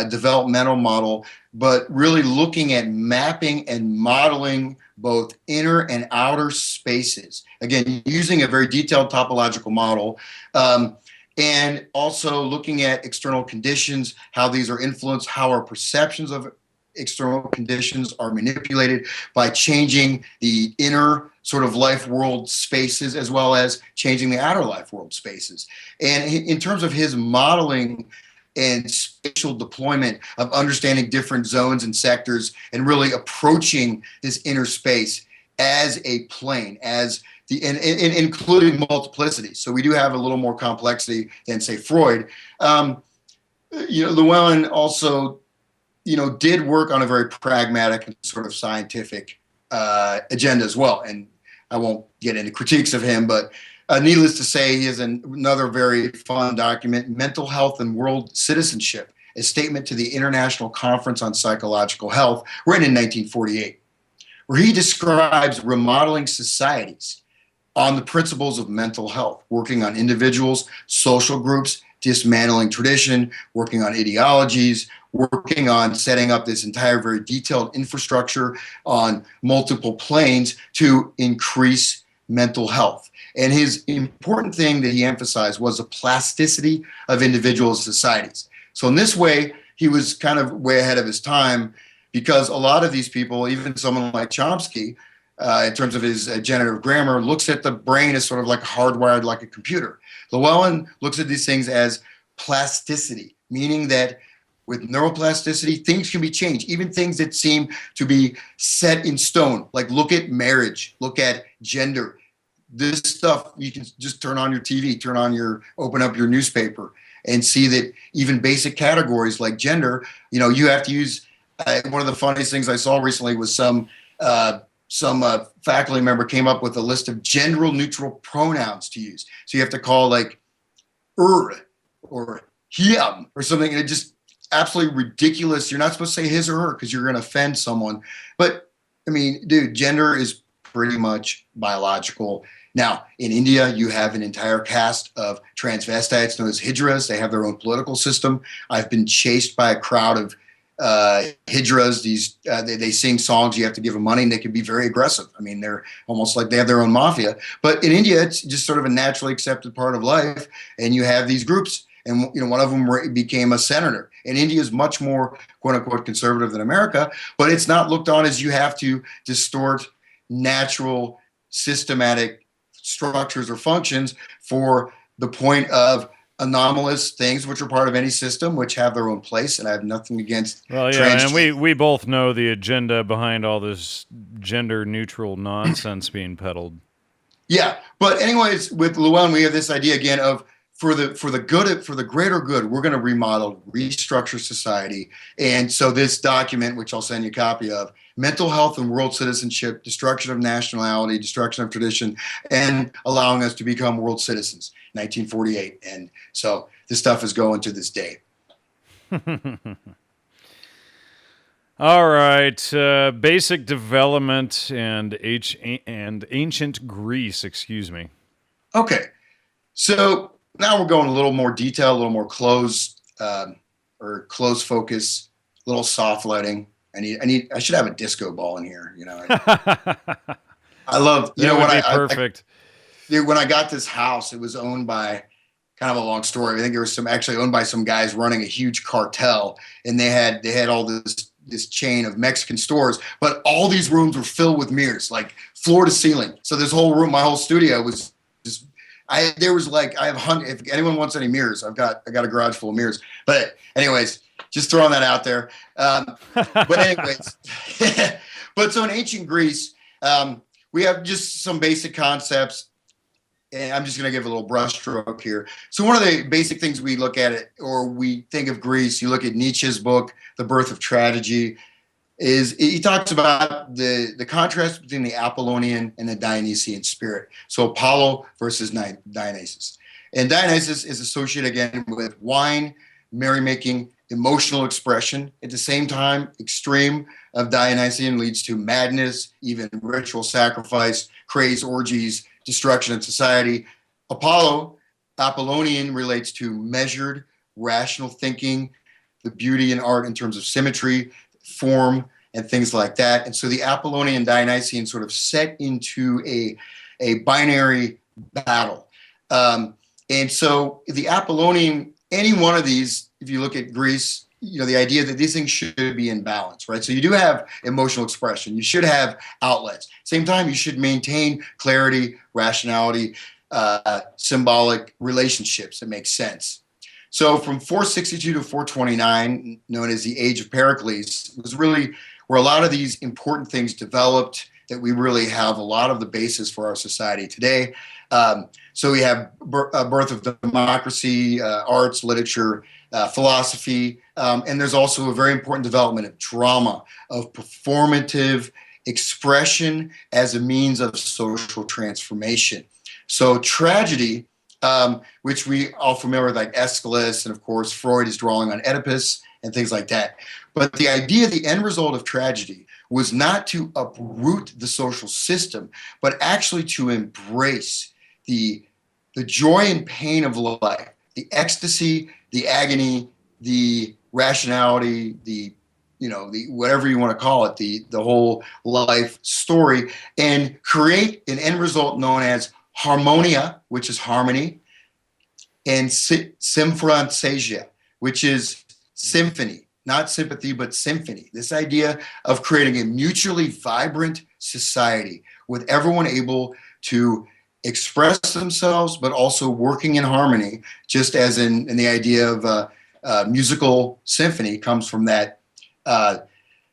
developmental model, but really looking at mapping and modeling both inner and outer spaces. Again, using a very detailed topological model, and also looking at external conditions, how these are influenced, how our perceptions of external conditions are manipulated by changing the inner sort of life world spaces as well as changing the outer life world spaces. And in terms of his modeling and spatial deployment of understanding different zones and sectors and really approaching this inner space as a plane, as the and including multiplicity. So we do have a little more complexity than, say, Freud. Llewellyn also, did work on a very pragmatic and sort of scientific agenda as well. And I won't get into critiques of him, but needless to say, he has another very fun document, Mental Health and World Citizenship, a statement to the International Conference on Psychological Health, written in 1948, where he describes remodeling societies on the principles of mental health, working on individuals, social groups, dismantling tradition, working on ideologies, working on setting up this entire very detailed infrastructure on multiple planes to increase mental health. And his important thing that he emphasized was the plasticity of individual societies. So in this way, he was kind of way ahead of his time, because a lot of these people, even someone like Chomsky, in terms of his generative grammar, looks at the brain as sort of like hardwired like a computer. Llewellyn looks at these things as plasticity, meaning that with neuroplasticity, things can be changed, even things that seem to be set in stone. Like look at marriage, look at gender. This stuff, you can just turn on your TV, open up your newspaper and see that even basic categories like gender, you have to use, one of the funniest things I saw recently was some faculty member came up with a list of gender neutral pronouns to use. So you have to call like or him or something, and it just absolutely ridiculous. You're not supposed to say his or her because you're going to offend someone. But I mean, dude, gender is pretty much biological. Now, in India, you have an entire caste of transvestites known as hijras. They have their own political system. I've been chased by a crowd of hijras. They sing songs. You have to give them money, and they can be very aggressive. I mean, they're almost like they have their own mafia. But in India, it's just sort of a naturally accepted part of life. And you have these groups. And one of them became a senator. And India is much more, quote unquote, conservative than America, but it's not looked on as you have to distort natural, systematic structures or functions for the point of anomalous things, which are part of any system, which have their own place. And I have nothing against and we both know the agenda behind all this gender neutral nonsense being peddled. Yeah, but anyways, with Llewellyn, we have this idea again of for the greater good, we're going to remodel, restructure society. And so this document, which I'll send you a copy of, Mental Health and World Citizenship, Destruction of Nationality, Destruction of Tradition, and Allowing Us to Become World Citizens, 1948. And so this stuff is going to this day. All right, basic development and ancient Greece. Excuse me. Okay, so now we're going a little more detail, a little more close focus, a little soft lighting. I should have a disco ball in here. I love. Perfect. When I got this house, it was owned by, kind of a long story. I think it was actually owned by some guys running a huge cartel, and they had all this chain of Mexican stores, but all these rooms were filled with mirrors, like floor to ceiling. So this whole room, my whole studio was just, if anyone wants any mirrors, I got a garage full of mirrors. But anyways, just throwing that out there. But anyways, but so in ancient Greece, we have just some basic concepts. And I'm just going to give a little brushstroke here. So one of the basic things we look at it, or we think of Greece, you look at Nietzsche's book, The Birth of Tragedy, is he talks about the contrast between the Apollonian and the Dionysian spirit. So Apollo versus Dionysus. And Dionysus is associated again with wine, merrymaking, emotional expression. At the same time, extreme of Dionysian leads to madness, even ritual sacrifice, craze, orgies, destruction of society. Apollonian relates to measured, rational thinking, the beauty in art in terms of symmetry, form, and things like that. And so the Apollonian Dionysian sort of set into a binary battle. And so the Apollonian, any one of these, if you look at Greece, the idea that these things should be in balance, right? So you do have emotional expression. You should have outlets. Same time, you should maintain clarity, rationality, symbolic relationships that make sense. So from 462 to 429, known as the Age of Pericles, was really where a lot of these important things developed that we really have a lot of the basis for our society today. So we have birth of democracy, arts, literature, philosophy, and there's also a very important development of drama, of performative expression as a means of social transformation. So tragedy, which we all familiar with, like Aeschylus, and of course Freud is drawing on Oedipus and things like that. But the idea, the end result of tragedy was not to uproot the social system, but actually to embrace the joy and pain of life, the ecstasy, the agony, the rationality, the whatever you want to call it, the whole life story, and create an end result known as harmonia, which is harmony, and symphronesia, which is symphony, not sympathy, but symphony. This idea of creating a mutually vibrant society with everyone able to express themselves, but also working in harmony, just as in the idea of musical symphony comes from that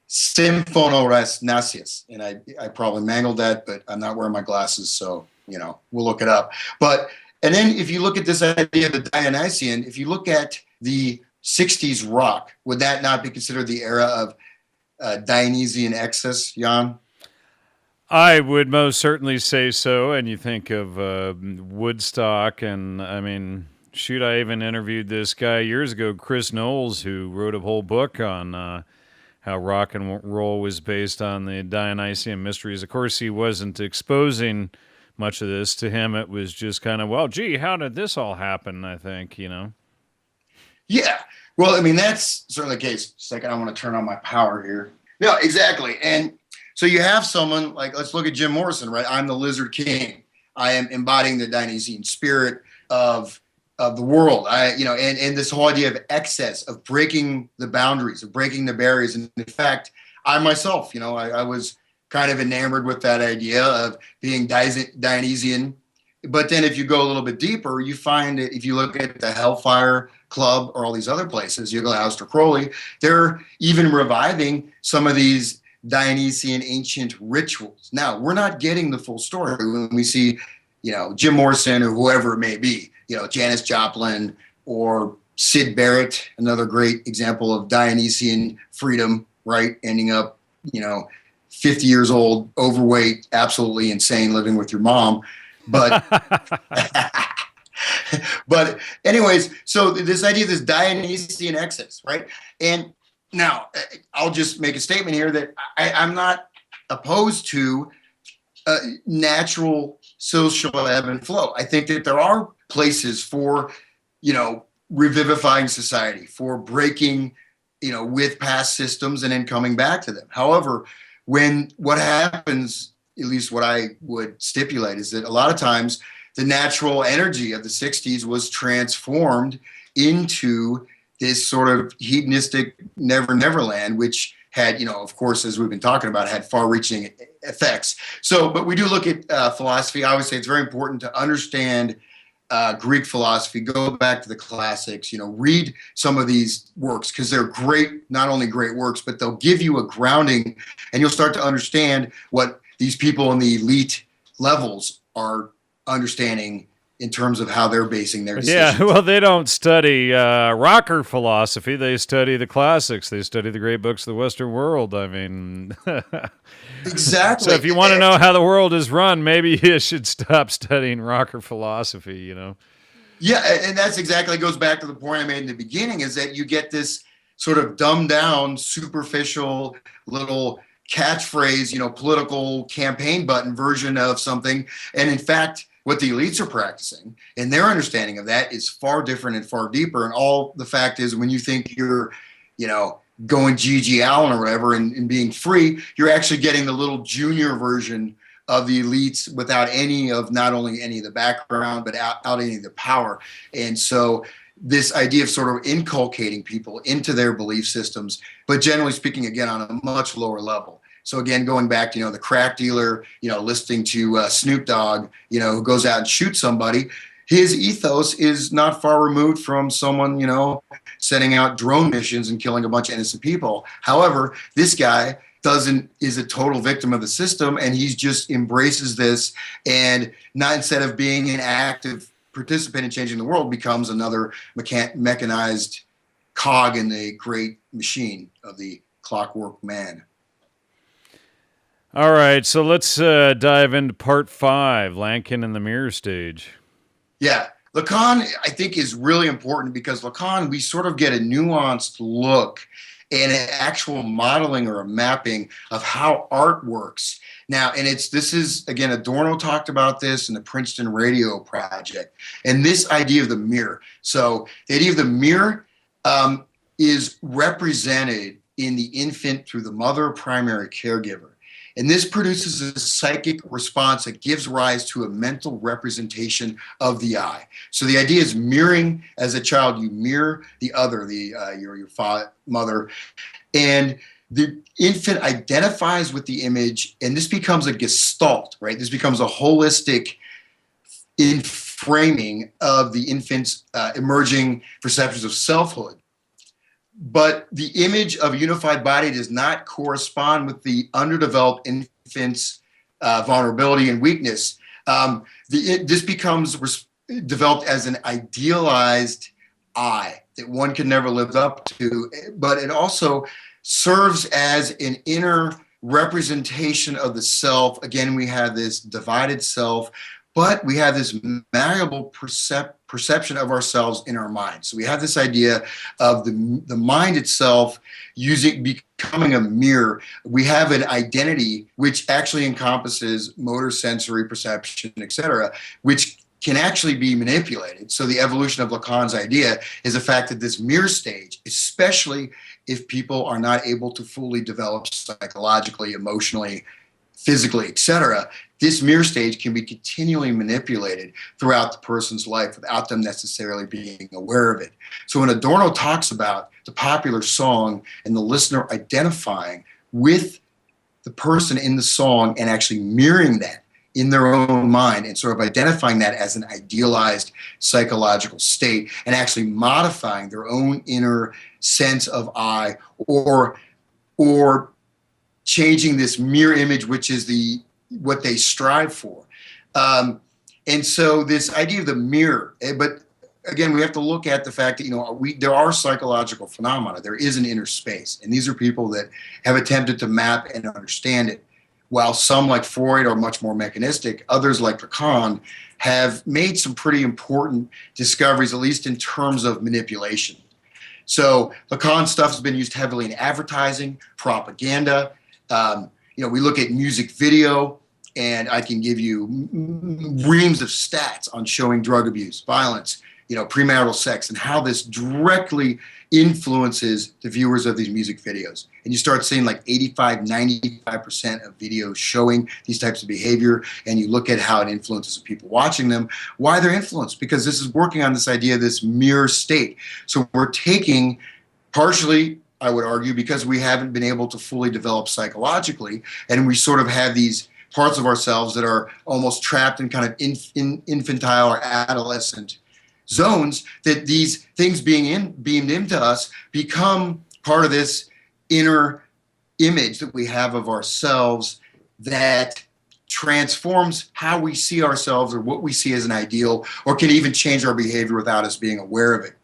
symphonorasnasias. And I probably mangled that, but I'm not wearing my glasses, so, we'll look it up. And then if you look at this idea of the Dionysian, if you look at the 60s rock, would that not be considered the era of Dionysian excess, Jan? I would most certainly say so. And you think of Woodstock, and I mean, shoot, I even interviewed this guy years ago, Chris Knowles, who wrote a whole book on how rock and roll was based on the Dionysian mysteries. Of course, he wasn't exposing much of this. To him, it was just kind of, well, gee, how did this all happen, I think, Yeah. Well, I mean, that's certainly the case. Second, I want to turn on my power here. No, exactly. And so you have someone like, let's look at Jim Morrison, right? I'm the Lizard King. I am embodying the Dionysian spirit of of the world. And this whole idea of excess, of breaking the boundaries, of breaking the barriers. And in fact, I myself, I was kind of enamored with that idea of being Dionysian. But then if you go a little bit deeper, you find that if you look at the Hellfire Club or all these other places, you go to Aleister Crowley, they're even reviving some of these Dionysian ancient rituals. Now, we're not getting the full story when we see, Jim Morrison or whoever it may be, Janis Joplin or Syd Barrett, another great example of Dionysian freedom, right? Ending up, 50 years old, overweight, absolutely insane, living with your mom. But but anyways, so this idea of this Dionysian excess, right? And now I'll just make a statement here that I'm not opposed to natural social ebb and flow. I think that there are places for, revivifying society, for breaking, with past systems and then coming back to them. However, when what happens, at least what I would stipulate, is that a lot of times the natural energy of the 60s was transformed into this sort of hedonistic never land, which had, of course, as we've been talking about, had far-reaching effects. So, but we do look at philosophy. I would say it's very important to understand Greek philosophy, go back to the classics, read some of these works because they're great, not only great works, but they'll give you a grounding and you'll start to understand what these people in the elite levels are understanding in terms of how they're basing their decisions. Yeah, well, they don't study rocker philosophy. They study the classics. They study the great books of the Western world. I mean, exactly. So if you want to know how the world is run, maybe you should stop studying rocker philosophy, Yeah, and that's exactly goes back to the point I made in the beginning, is that you get this sort of dumbed down, superficial little catchphrase, political campaign button version of something. And in fact, what the elites are practicing and their understanding of that is far different and far deeper. And all the fact is, when you think you're, going G.G. Allen or whatever and being free, you're actually getting the little junior version of the elites without not only any of the background, but out any of the power. And so this idea of sort of inculcating people into their belief systems, but generally speaking, again, on a much lower level. So again, going back to, the crack dealer, listening to Snoop Dogg, who goes out and shoots somebody, his ethos is not far removed from someone, setting out drone missions and killing a bunch of innocent people. However, this guy is a total victim of the system, and he just embraces this, and not, instead of being an active participant in changing the world, becomes another mechanized cog in the great machine of the clockwork man. All right, so let's dive into part 5, Lankin and the mirror stage. Yeah, Lacan, I think, is really important because Lacan, we sort of get a nuanced look and an actual modeling or a mapping of how art works. Now, and this is, again, Adorno talked about this in the Princeton Radio Project, and this idea of the mirror. So the idea of the mirror is represented in the infant through the mother primary caregiver. And this produces a psychic response that gives rise to a mental representation of the I. So the idea is mirroring. As a child, you mirror the other, your mother, and the infant identifies with the image, and this becomes a gestalt, right? This becomes a holistic framing of the infant's emerging perceptions of selfhood. But the image of a unified body does not correspond with the underdeveloped infant's vulnerability and weakness. This becomes developed as an idealized I that one can never live up to, but it also serves as an inner representation of the self. Again, we have this divided self, but we have this malleable perception of ourselves in our mind. So we have this idea of the mind itself becoming a mirror. We have an identity which actually encompasses motor, sensory, perception, etc., which can actually be manipulated. So the evolution of Lacan's idea is the fact that this mirror stage, especially if people are not able to fully develop psychologically, emotionally, physically, etc., this mirror stage can be continually manipulated throughout the person's life without them necessarily being aware of it. So when Adorno talks about the popular song and the listener identifying with the person in the song and actually mirroring that in their own mind and sort of identifying that as an idealized psychological state and actually modifying their own inner sense of I, or changing this mirror image, which is what they strive for. And so this idea of the mirror, but again, we have to look at the fact that, there are psychological phenomena. There is an inner space. And these are people that have attempted to map and understand it. While some, like Freud, are much more mechanistic, others, like Lacan, have made some pretty important discoveries, at least in terms of manipulation. So Lacan stuff has been used heavily in advertising, propaganda. We look at music video, and I can give you reams of stats on showing drug abuse, violence, premarital sex, and how this directly influences the viewers of these music videos. And you start seeing like 85, 95% of videos showing these types of behavior, and you look at how it influences the people watching them, why they're influenced, because this is working on this idea of this mirror state. So we're taking, partially, I would argue, because we haven't been able to fully develop psychologically, and we sort of have these parts of ourselves that are almost trapped in kind of infantile or adolescent zones, that these things beamed into us become part of this inner image that we have of ourselves that transforms how we see ourselves or what we see as an ideal, or can even change our behavior without us being aware of it.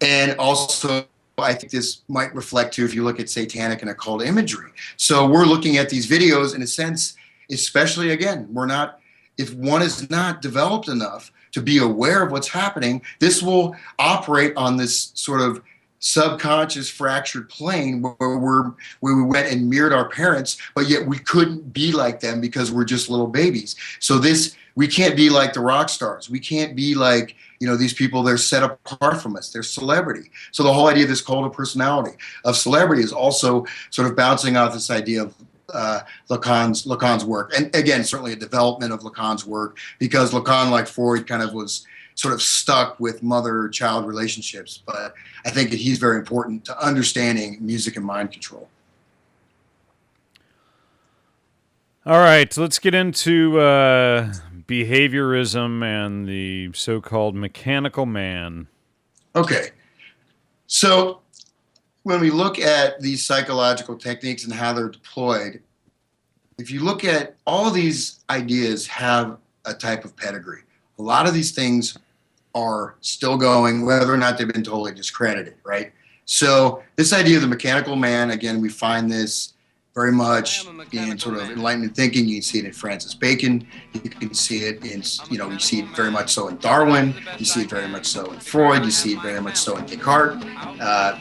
And also, I think this might reflect too if you look at satanic and occult imagery. So we're looking at these videos in a sense, especially again, if one is not developed enough to be aware of what's happening, this will operate on this sort of subconscious fractured plane where we went and mirrored our parents, but yet we couldn't be like them because we're just little babies. So we can't be like the rock stars. We can't be like, these people, they're set apart from us. They're celebrity. So the whole idea of this cult of personality of celebrity is also sort of bouncing off this idea of Lacan's work. And again, certainly a development of Lacan's work, because Lacan, like Freud, kind of was sort of stuck with mother-child relationships. But I think that he's very important to understanding music and mind control. All right, let's get into behaviorism and the so-called mechanical man. Okay. So when we look at these psychological techniques and how they're deployed, if you look at all of these ideas have a type of pedigree. A lot of these things are still going, whether or not they've been totally discredited, right? So this idea of the mechanical man, again, we find this very much in sort of Enlightenment thinking. You can see it in Francis Bacon. You can see it in, you see it very much so in Darwin. You see it very much so in Freud. You see it very much so in Descartes,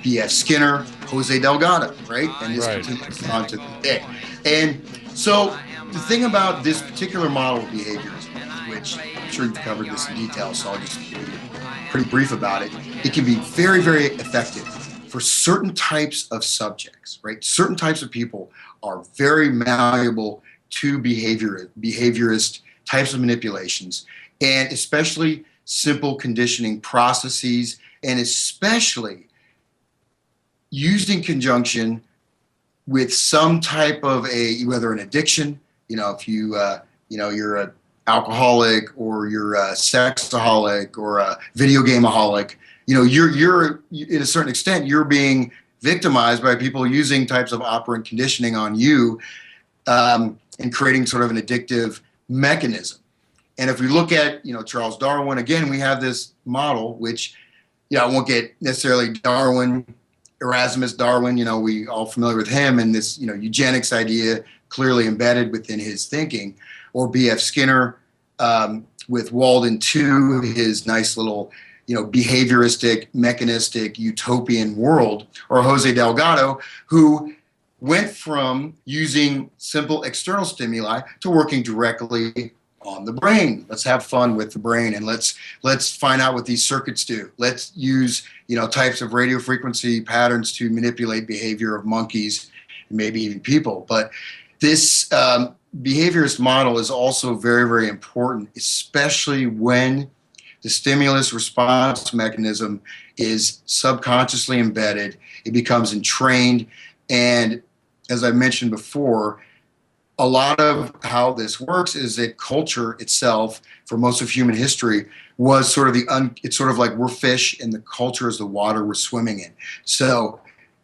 B.F. Skinner, Jose Delgado, right? And this continues on to the day. And so the thing about this particular model of behaviorism, which I'm sure you've covered this in detail, so I'll just be pretty brief about it. It can be very, very effective for certain types of subjects, right? Certain types of people are very malleable to behaviorist types of manipulations, and especially simple conditioning processes, and especially used in conjunction with some type of whether an addiction, if you're an alcoholic, or you're a sexaholic, or a video gameaholic, you're in a certain extent, you're being victimized by people using types of operant conditioning on you, and creating sort of an addictive mechanism. And if we look at, Charles Darwin, again, we have this model, which, I won't get necessarily Erasmus Darwin, we all familiar with him, and this, eugenics idea clearly embedded within his thinking, or B.F. Skinner, with Walden 2, his nice little, behavioristic, mechanistic, utopian world, or Jose Delgado, who went from using simple external stimuli to working directly on the brain. Let's have fun with the brain, and let's find out what these circuits do. Let's use, types of radio frequency patterns to manipulate behavior of monkeys, and maybe even people. But This behaviorist model is also very, very important, especially when the stimulus response mechanism is subconsciously embedded. It becomes entrained. And as I mentioned before, a lot of how this works is that culture itself, for most of human history, was sort of it's sort of like we're fish and the culture is the water we're swimming in. So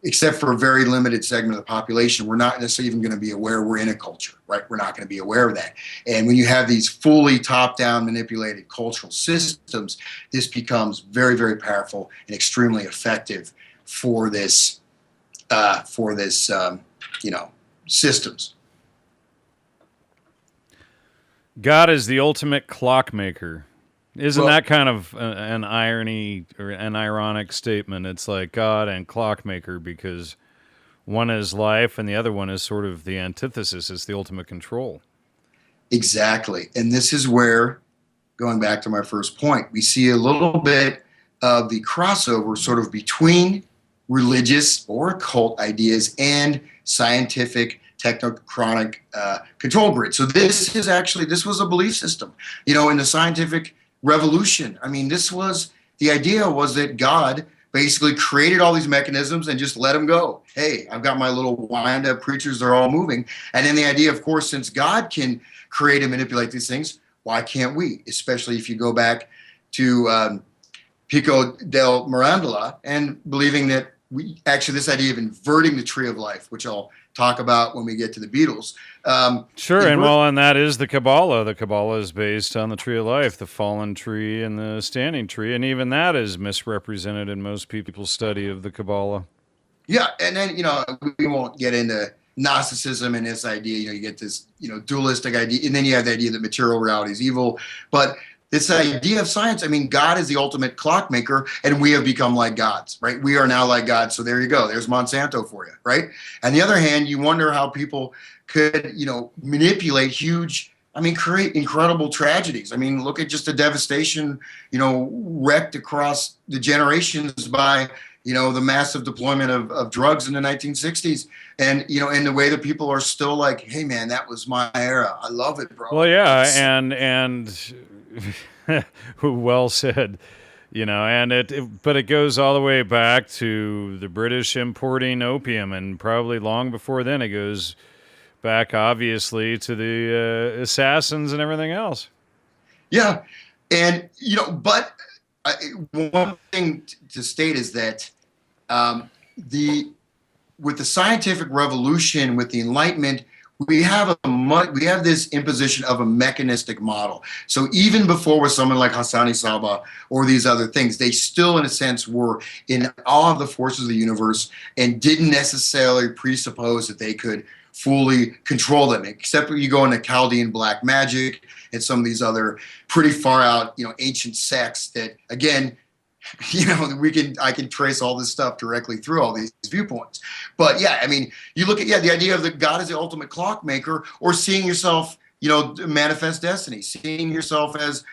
except for a very limited segment of the population, we're not necessarily even going to be aware we're in a culture, right? We're not going to be aware of that. And when you have these fully top-down manipulated cultural systems, this becomes very, very powerful and extremely effective for this, systems. God is the ultimate clockmaker. Isn't Well, that kind of an irony or an ironic statement? It's like God and clockmaker because one is life and the other one is sort of the antithesis. It's the ultimate control. exactly. And this is where, going back to my first point, we see a little bit of the crossover sort of between religious or occult ideas and scientific technocratic control grid. So this was a belief system, in the scientific revolution. I mean, the idea was that God basically created all these mechanisms and just let them go. Hey, I've got my little wind up creatures, they're all moving. And then the idea, of course, since God can create and manipulate these things, why can't we? Especially if you go back to Pico del Mirandola and believing that this idea of inverting the tree of life, which I'll talk about when we get to the Beatles. Sure, and that is the Kabbalah. The Kabbalah is based on the tree of life, the fallen tree and the standing tree, and even that is misrepresented in most people's study of the Kabbalah. Yeah, and then we won't get into Gnosticism and this idea. You get this dualistic idea, and then you have the idea that material reality is evil, but this idea of science, I mean, God is the ultimate clockmaker, and we have become like gods, right? We are now like God. So there you go. There's Monsanto for you, right? On the other hand, you wonder how people could, manipulate create incredible tragedies. I mean, look at just the devastation, wrecked across the generations by, the massive deployment of drugs in the 1960s. And, and the way that people are still like, hey, man, that was my era. I love it, bro. Well, yeah, and well said, but it goes all the way back to the British importing opium, and probably long before then it goes back, obviously, to the assassins and everything else. Yeah, and but one thing to state is that with the scientific revolution, with the Enlightenment, we have this imposition of a mechanistic model. So even before with someone like Hassani Saba or these other things, they still, in a sense, were in awe of the forces of the universe and didn't necessarily presuppose that they could fully control them, except when you go into Chaldean black magic and some of these other pretty far out, ancient sects that, again, I can trace all this stuff directly through all these viewpoints. But yeah, I mean, you look at the idea of that God is the ultimate clockmaker, or seeing yourself, manifest destiny, seeing yourself as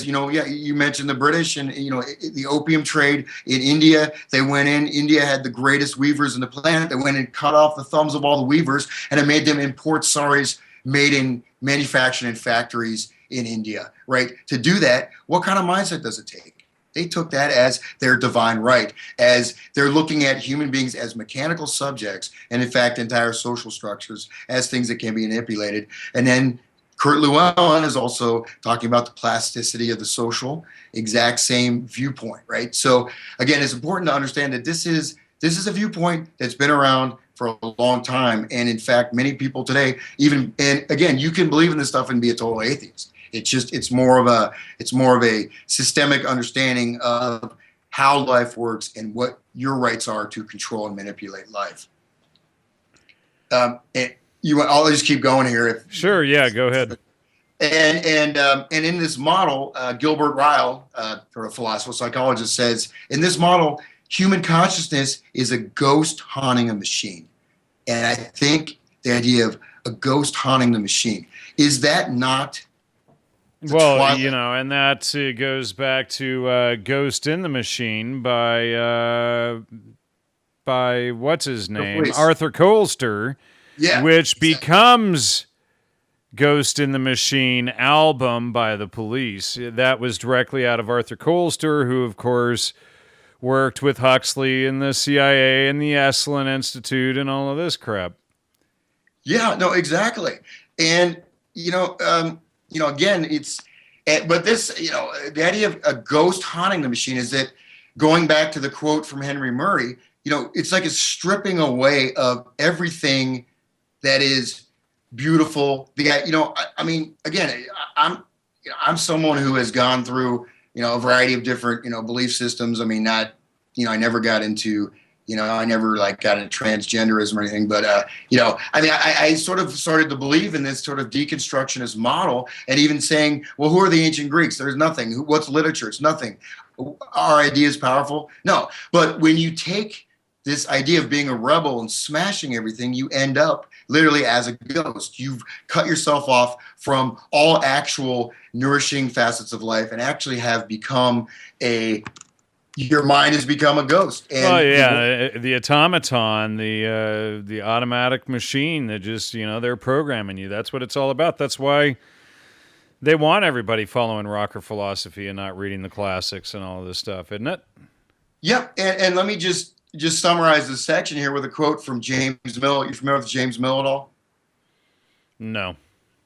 you mentioned the British and the opium trade in India. They went in. India had the greatest weavers in the planet. They went and cut off the thumbs of all the weavers, and it made them import saris made in manufactured in factories in India. Right? To do that, what kind of mindset does it take? They took that as their divine right, as they're looking at human beings as mechanical subjects, and in fact, entire social structures as things that can be manipulated. And then Kurt Llewellyn is also talking about the plasticity of the social, exact same viewpoint, right? So again, it's important to understand that this is a viewpoint that's been around for a long time, and in fact, many people today and again, you can believe in this stuff and be a total atheist. It's more of a systemic understanding of how life works and what your rights are to control and manipulate life. I'll just keep going here. Sure, yeah, go ahead. And in this model, Gilbert Ryle, a philosopher psychologist, says in this model, human consciousness is a ghost haunting a machine. And I think the idea of a ghost haunting the machine, is that not? Well, and that goes back to Ghost in the Machine by what's his name? Arthur Koester. Yeah, which exactly. becomes Ghost in the Machine album by the Police. That was directly out of Arthur Koester, who, of course, worked with Huxley and the CIA and the Esalen Institute and all of this crap. Yeah, no, exactly. And again, but this, the idea of a ghost haunting the machine is that, going back to the quote from Henry Murray, it's like a stripping away of everything that is beautiful. I mean, again, I'm someone who has gone through, a variety of different, belief systems. I mean, not, I never got into, I never like got into transgenderism or anything, but, I mean, I sort of started to believe in this sort of deconstructionist model, and even saying, well, who are the ancient Greeks? There's nothing. What's literature? It's nothing. Our idea is powerful? No. But when you take this idea of being a rebel and smashing everything, you end up literally as a ghost. You've cut yourself off from all actual nourishing facets of life, and actually have become your mind has become a ghost. And oh yeah, the automaton, the automatic machine that just, they're programming you. That's what it's all about. That's why they want everybody following rocker philosophy and not reading the classics and all of this stuff, isn't it? Yep. And let me just summarize this section here with a quote from James Mill. You familiar with James Mill at all? No.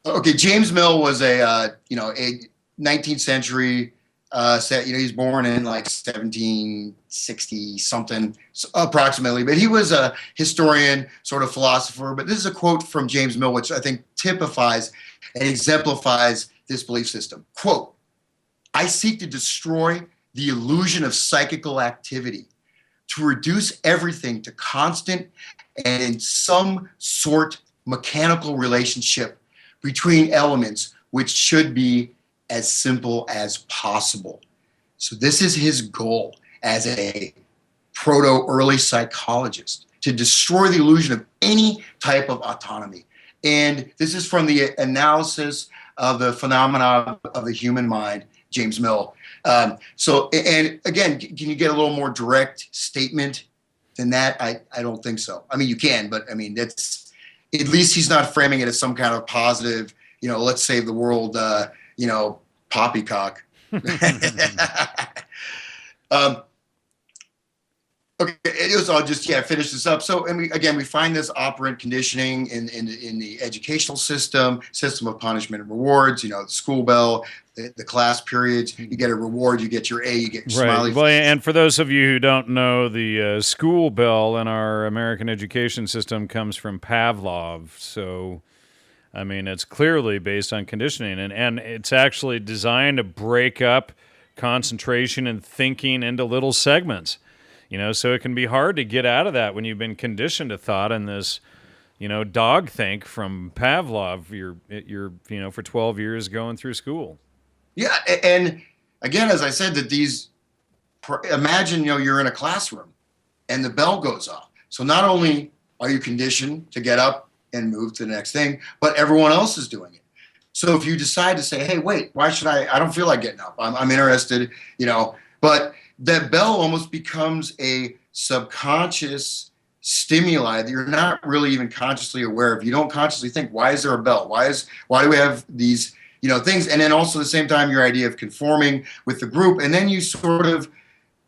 Okay, James Mill was a 19th century. He's born in like 1760 something approximately, but he was a historian, sort of philosopher. But this is a quote from James Mill, which I think typifies and exemplifies this belief system. Quote, "I seek to destroy the illusion of psychical activity, to reduce everything to constant and in some sort mechanical relationship between elements which should be as simple as possible." So this is his goal as a proto-early psychologist, to destroy the illusion of any type of autonomy. And this is from the analysis of the phenomena of the human mind, James Mill. And again, can you get a little more direct statement than that? I don't think so. I mean, you can, but I mean, that's, at least he's not framing it as some kind of positive, let's save the world, poppycock. Okay, I'll just finish this up. So, and we find this operant conditioning in the educational system of punishment and rewards. The school bell, the class periods. You get a reward, you get your A, you get your smiley. Well, and for those of you who don't know, the school bell in our American education system comes from Pavlov. So, I mean, it's clearly based on conditioning, and it's actually designed to break up concentration and thinking into little segments. So it can be hard to get out of that when you've been conditioned to thought in this, dog think from Pavlov. You're for 12 years going through school. Yeah, and again, as I said, that imagine you're in a classroom, and the bell goes off. So not only are you conditioned to get up and move to the next thing, but everyone else is doing it. So if you decide to say, hey, wait, why should I don't feel like getting up. I'm interested, but that bell almost becomes a subconscious stimuli that you're not really even consciously aware of. You don't consciously think, why is there a bell? Why do we have these, things? And then also at the same time, your idea of conforming with the group. And then you sort of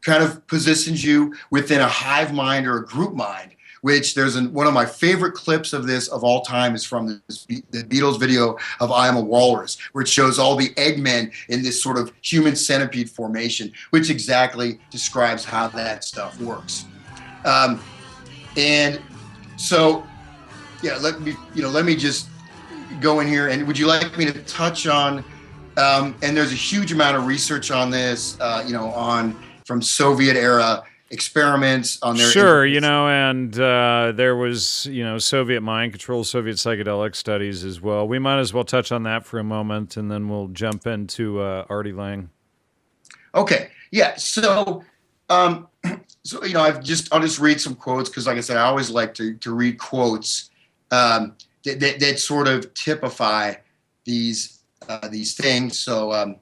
kind of positions you within a hive mind or a group mind, which there's one of my favorite clips of this of all time is from the Beatles video of I Am a Walrus, where it shows all the Eggmen in this sort of human centipede formation, which exactly describes how that stuff works. And so, let me just go in here. And would you like me to touch on, and there's a huge amount of research on this, from Soviet era experiments on their and there was Soviet mind control, Soviet psychedelic studies as well. We might as well touch on that for a moment, and then we'll jump into Artie Lang. Okay, yeah. So I'll just read some quotes, because like I said, I always like to read quotes that sort of typify these things. So.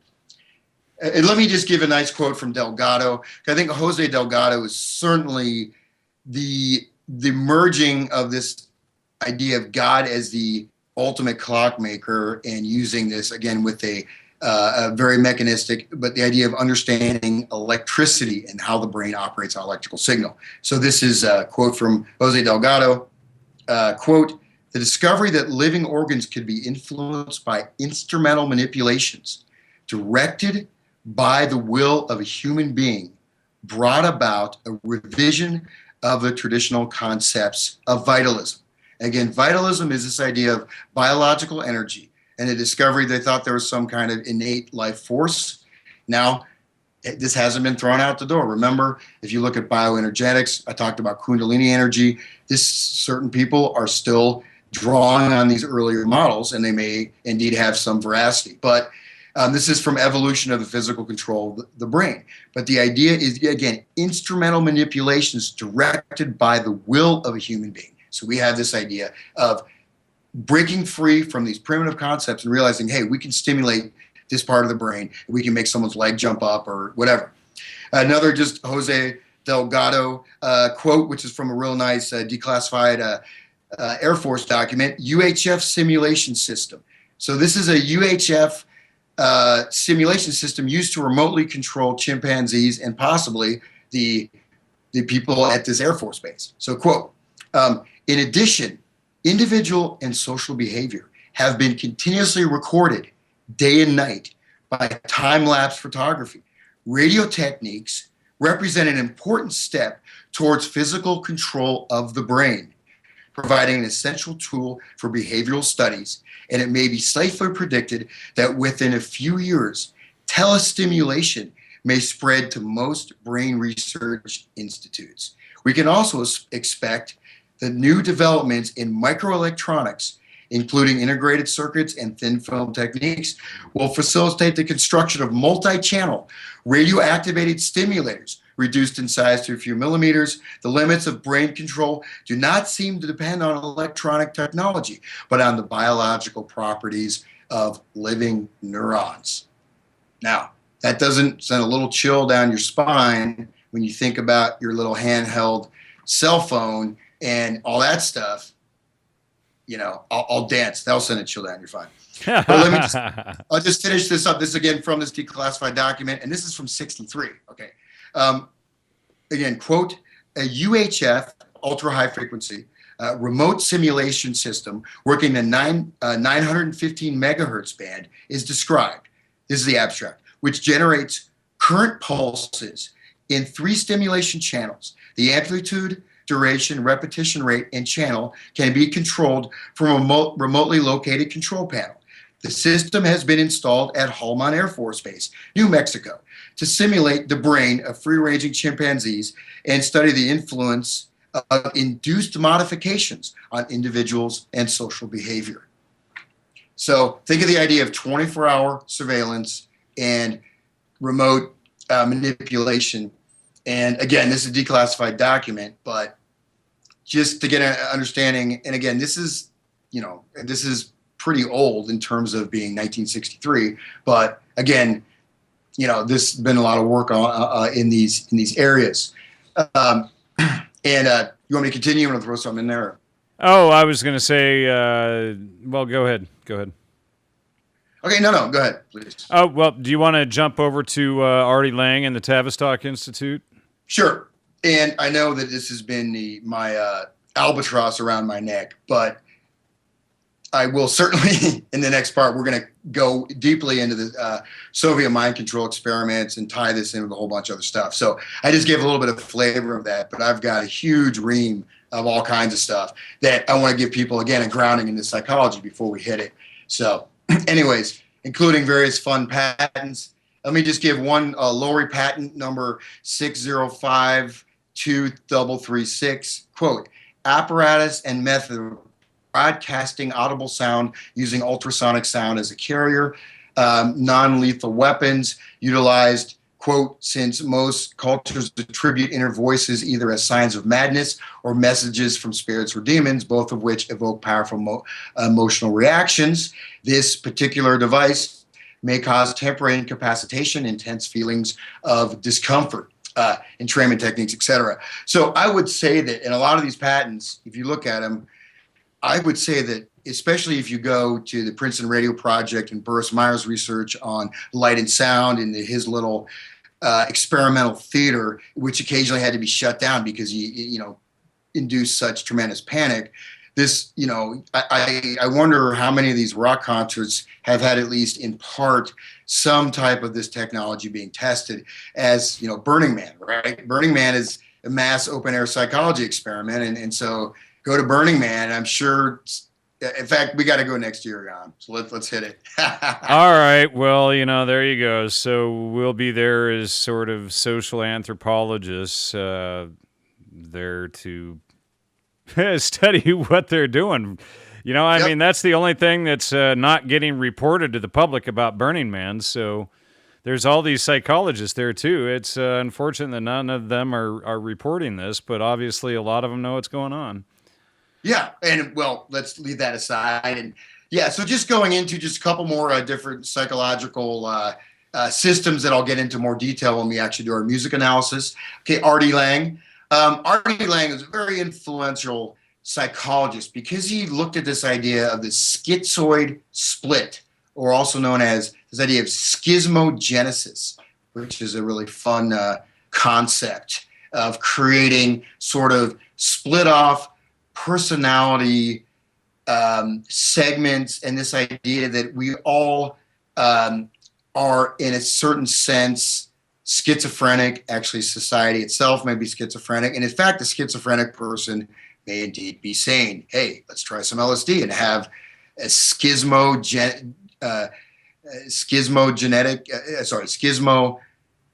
And let me just give a nice quote from Delgado. I think Jose Delgado is certainly the merging of this idea of God as the ultimate clockmaker, and using this again with a very mechanistic, but the idea of understanding electricity and how the brain operates on electrical signal. So this is a quote from Jose Delgado, quote, "The discovery that living organs could be influenced by instrumental manipulations directed by the will of a human being brought about a revision of the traditional concepts of vitalism." Again, vitalism is this idea of biological energy, and the discovery they thought there was some kind of innate life force. Now, this hasn't been thrown out the door. Remember, if you look at bioenergetics, I talked about Kundalini energy. Certain people are still drawing on these earlier models, and they may indeed have some veracity. But this is from Evolution of the Physical Control of the Brain. But the idea is, again, instrumental manipulations directed by the will of a human being. So we have this idea of breaking free from these primitive concepts and realizing, hey, we can stimulate this part of the brain. We can make someone's leg jump up or whatever. Another just Jose Delgado quote, which is from a real nice declassified Air Force document, UHF simulation system. So this is a UHF simulation system used to remotely control chimpanzees and possibly the people at this Air Force base. So quote, in addition, individual and social behavior have been continuously recorded day and night by time-lapse photography. Radio techniques represent an important step towards physical control of the brain, providing an essential tool for behavioral studies, and it may be safely predicted that within a few years, telestimulation may spread to most brain research institutes. We can also expect the new developments in microelectronics, including integrated circuits and thin film techniques, will facilitate the construction of multi-channel radio-activated stimulators, reduced in size to a few millimeters. The limits of brain control do not seem to depend on electronic technology, but on the biological properties of living neurons. Now, that doesn't send a little chill down your spine when you think about your little handheld cell phone and all that stuff. You know, I'll dance. That'll send a chill down your spine. But I'll just finish this up. This is again from this declassified document, and this is from 63. Okay. Again, quote, a UHF, ultra high frequency, remote simulation system working the 915 megahertz band is described. This is the abstract, which generates current pulses in 3 stimulation channels. The amplitude, duration, repetition rate, and channel can be controlled from a remotely located control panel. The system has been installed at Holman Air Force Base, New Mexico, to simulate the brain of free-ranging chimpanzees and study the influence of induced modifications on individuals and social behavior. So think of the idea of 24-hour surveillance and remote manipulation. And again, this is a declassified document, but just to get an understanding, and again, this is pretty old in terms of being 1963, but again, this has been a lot of work on in these areas. And you want me to continue? I'm going to throw something in there. Oh, I was going to say, well, go ahead. Okay, no, go ahead, please. Oh, well, do you want to jump over to Artie Lang and the Tavistock Institute? Sure. And I know that this has been my albatross around my neck, but I will certainly, in the next part, we're going to go deeply into the Soviet mind control experiments and tie this in with a whole bunch of other stuff. So I just gave a little bit of flavor of that, but I've got a huge ream of all kinds of stuff that I want to give people, again, a grounding into psychology before we hit it. So anyways, including various fun patents. Let me just give one Lowry patent number 6052336, quote, apparatus and method of broadcasting audible sound using ultrasonic sound as a carrier, non-lethal weapons utilized, quote, since most cultures attribute inner voices either as signs of madness or messages from spirits or demons, both of which evoke powerful emotional reactions. This particular device may cause temporary incapacitation, intense feelings of discomfort, entrainment techniques, etc. So I would say that in a lot of these patents, if you look at them, I would say that, especially if you go to the Princeton Radio Project and Burris Meyer's research on light and sound and his little experimental theater, which occasionally had to be shut down because he induced such tremendous panic. This, I wonder how many of these rock concerts have had, at least in part, some type of this technology being tested, as Burning Man, right? Burning Man is a mass open air psychology experiment, and so go to Burning Man. I'm sure. In fact, we got to go next year, Ron. So let's hit it. All right. Well, there you go. So we'll be there as sort of social anthropologists, there to study what they're doing. I mean, that's the only thing that's not getting reported to the public about Burning Man. So there's all these psychologists there too. It's unfortunate that none of them are reporting this, but obviously a lot of them know what's going on. Yeah, and well, let's leave that aside. And yeah, so just going into just a couple more different psychological systems that I'll get into more detail when we actually do our music analysis. Okay, Artie Lang. Artie Lang is a very influential psychologist because he looked at this idea of the schizoid split, or also known as this idea of schismogenesis, which is a really fun concept of creating sort of split off personality segments, and this idea that we all are, in a certain sense, schizophrenic. Actually, society itself may be schizophrenic, and in fact, the schizophrenic person may indeed be saying, "Hey, let's try some LSD and have a schismo."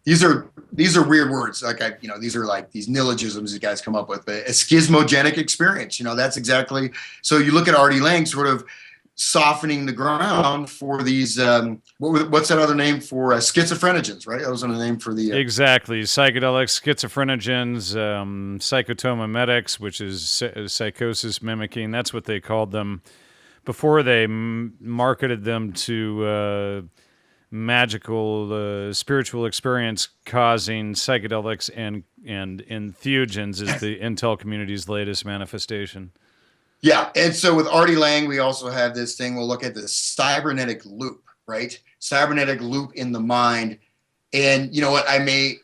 These are weird words. Like these are like these neologisms you guys come up with. But a schismogenic experience. That's exactly. So you look at Artie Lang sort of softening the ground for these. What's that other name for schizophrenogens? Right, that was another name for the exactly psychedelics, schizophrenogens, psychotomimetics, which is psychosis mimicking. That's what they called them before they marketed them to magical spiritual experience causing psychedelics and entheogens is the Intel community's latest manifestation. Yeah, and so with Artie Lang, we also have this thing. We'll look at the cybernetic loop, right? Cybernetic loop in the mind, and you know what? Actually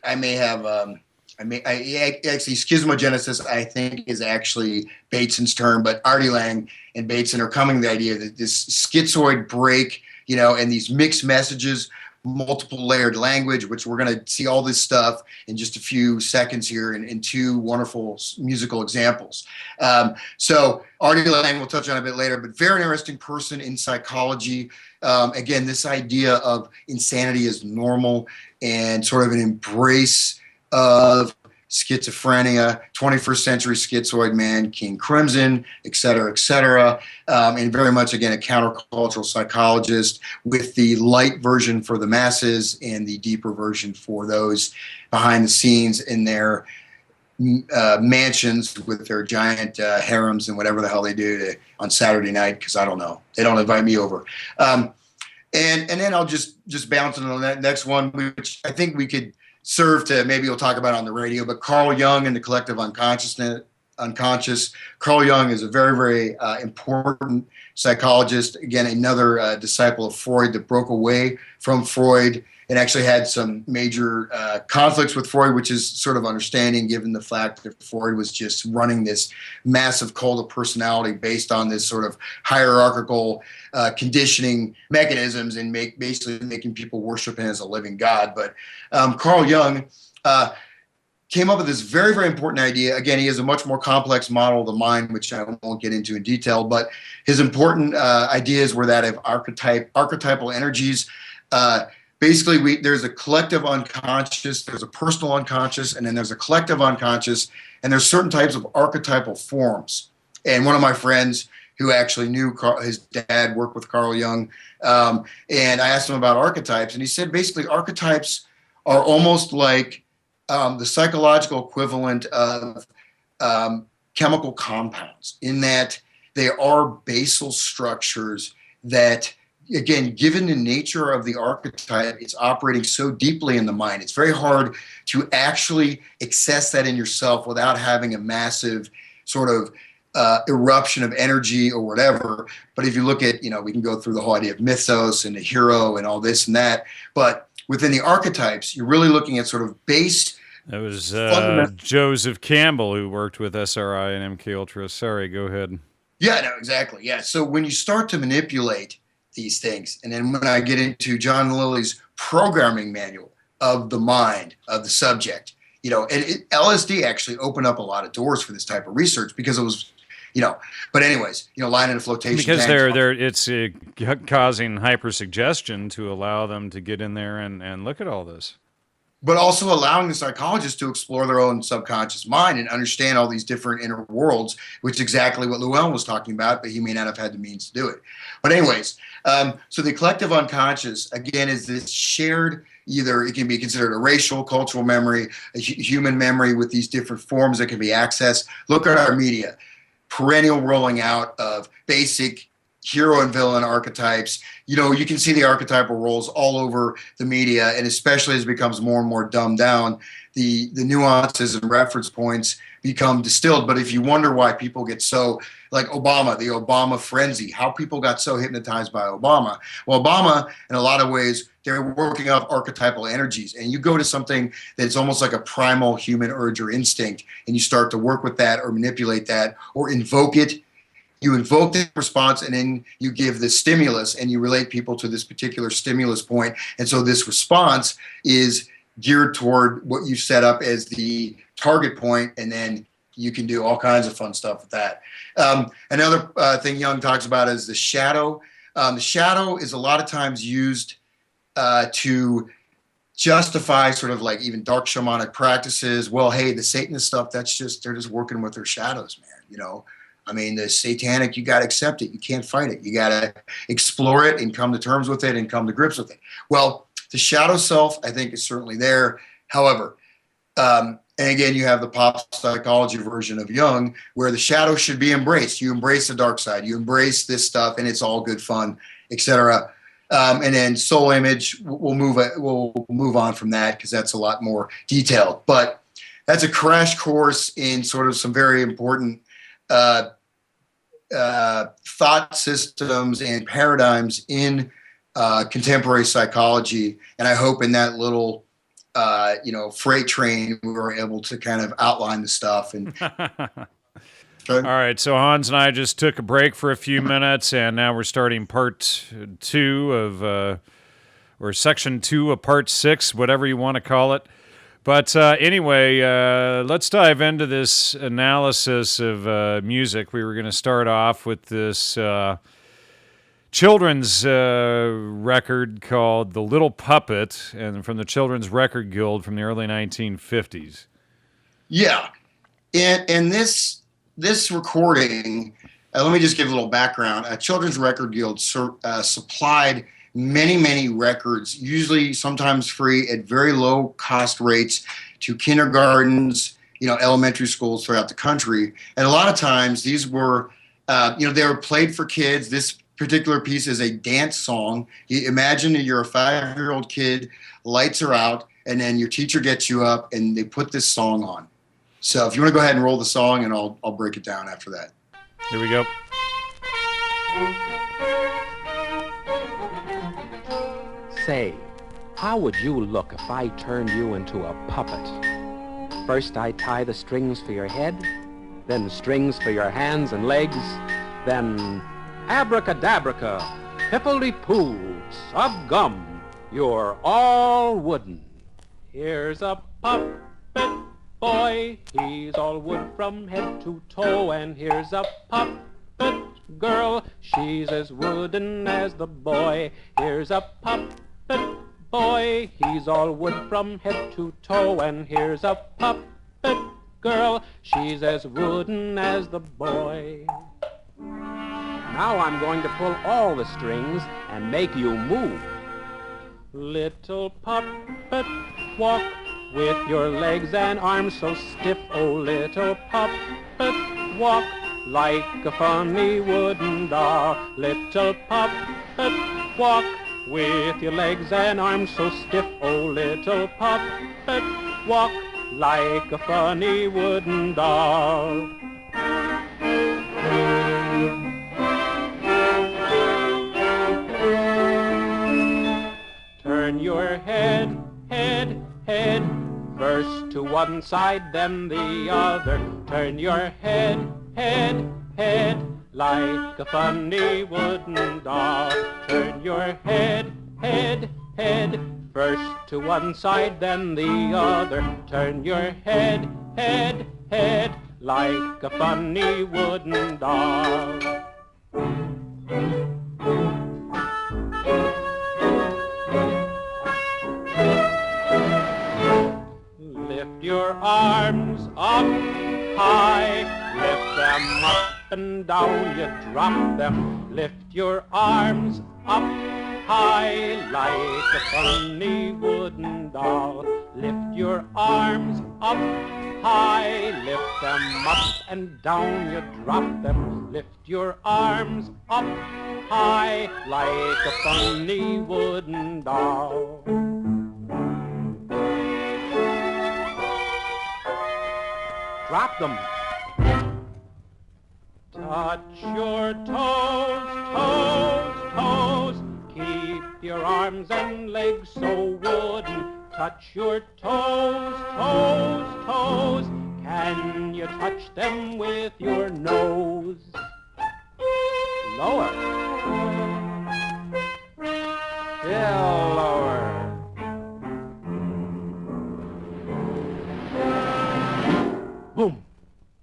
schismogenesis, I think, is actually Bateson's term, but Artie Lang and Bateson are coming to the idea that this schizoid break, and these mixed messages, multiple layered language, which we're going to see all this stuff in just a few seconds here in two wonderful musical examples. So Artie Lang we'll touch on a bit later, but very interesting person in psychology. Again, this idea of insanity is normal and sort of an embrace of schizophrenia, 21st century schizoid man, King Crimson, et cetera, and very much, again, a countercultural psychologist with the light version for the masses and the deeper version for those behind the scenes in their mansions with their giant harems and whatever the hell they do on Saturday night, because I don't know. They don't invite me over. And then I'll just bounce on that next one, which I think we could serve to, maybe we'll talk about on the radio, but Carl Jung and the collective unconscious. Carl Jung is a very, very important psychologist. Again, another disciple of Freud that broke away from Freud and actually had some major conflicts with Freud, which is sort of understanding given the fact that Freud was just running this massive cult of personality based on this sort of hierarchical conditioning mechanisms and basically making people worship him as a living god. But Carl Jung came up with this very, very important idea. Again, he has a much more complex model of the mind, which I won't get into in detail, but his important ideas were that of archetypal energies. Basically, there's a collective unconscious, there's a personal unconscious, and then there's a collective unconscious, and there's certain types of archetypal forms. And one of my friends who actually knew his dad worked with Carl Jung, and I asked him about archetypes, and he said basically archetypes are almost like the psychological equivalent of chemical compounds, in that they are basal structures that, again, given the nature of the archetype, it's operating so deeply in the mind. It's very hard to actually access that in yourself without having a massive sort of eruption of energy or whatever. But if you look at, we can go through the whole idea of mythos and the hero and all this and that. But within the archetypes, you're really looking at sort of base. That was Joseph Campbell, who worked with SRI and MK Ultra. Sorry, go ahead. Yeah, no, exactly. Yeah. So when you start to manipulate these things, and then when I get into John Lilly's programming manual of the mind, of the subject, and LSD actually opened up a lot of doors for this type of research because it was, but anyways, line in a flotation because tank. it's causing hypersuggestion to allow them to get in there and look at all this. But also allowing the psychologists to explore their own subconscious mind and understand all these different inner worlds, which is exactly what Llewellyn was talking about, but he may not have had the means to do it. But anyways, so the collective unconscious, again, is this shared, either it can be considered a racial, cultural memory, a human memory with these different forms that can be accessed. Look at our media, perennial rolling out of basic hero and villain archetypes. You can see the archetypal roles all over the media, and especially as it becomes more and more dumbed down, the nuances and reference points become distilled. But if you wonder why people get so, like Obama, the Obama frenzy, how people got so hypnotized by Obama. Well, Obama, in a lot of ways, they're working off archetypal energies. And you go to something that's almost like a primal human urge or instinct, and you start to work with that or manipulate that or invoke it. You invoke the response, and then you give the stimulus, and you relate people to this particular stimulus point. And so this response is geared toward what you set up as the target point, and then you can do all kinds of fun stuff with that. Another thing Jung talks about is the shadow. The shadow is a lot of times used to justify sort of like even dark shamanic practices. Well, hey, the Satanist stuff, they're just working with their shadows, man, I mean, the satanic, you got to accept it. You can't fight it. You got to explore it and come to terms with it and come to grips with it. Well, the shadow self, I think, is certainly there. However, and again, you have the pop psychology version of Jung, where the shadow should be embraced. You embrace the dark side. You embrace this stuff, and it's all good fun, etc. And then soul image, we'll move on from that because that's a lot more detailed. But that's a crash course in sort of some very important thought systems and paradigms in contemporary psychology. And I hope in that little, freight train, we were able to kind of outline the stuff. And All right, so Hans and I just took a break for a few minutes, and now we're starting part 2 of, or section 2 of part 6, whatever you want to call it. But anyway, let's dive into this analysis of music. We were going to start off with this children's record called The Little Puppet, and from the Children's Record Guild from the early 1950s. Yeah, and this recording, let me just give a little background. Children's Record Guild supplied many records, usually sometimes free at very low cost rates, to kindergartens, elementary schools throughout the country. And a lot of times these were, they were played for kids. This particular piece is a dance song. You imagine that you're a 5-year-old kid, lights are out, and then your teacher gets you up and they put this song on. So if you want to go ahead and roll the song, and I'll break it down after that. Here we go. Say, how would you look if I turned you into a puppet? First I tie the strings for your head, then strings for your hands and legs, then abracadabraca, piffly-poo, sub-gum, you're all wooden. Here's a puppet boy, he's all wood from head to toe, and here's a puppet girl, she's as wooden as the boy. Here's a puppet boy, he's all wood from head to toe, and here's a puppet girl, she's as wooden as the boy. Now I'm going to pull all the strings and make you move. Little puppet, walk with your legs and arms so stiff. Oh, little puppet, walk like a funny wooden doll. Little puppet, walk with your legs and arms so stiff. Oh, little puppet, walk like a funny wooden doll. to one side, then the other. Turn your head, head, head, like a funny wooden doll. Turn your head, head, head, first to one side, then the other. Turn your head, head, head, like a funny wooden doll. Lift your arms up high, lift them up and down, you drop them. Lift your arms up high like a funny wooden doll. Lift your arms up high, lift them up and down, you drop them. Lift your arms up high like a funny wooden doll. Drop them. Touch your toes, toes, toes. Keep your arms and legs so wooden. Touch your toes, toes, toes. Can you touch them with your nose? Lower. Still lower. Boom.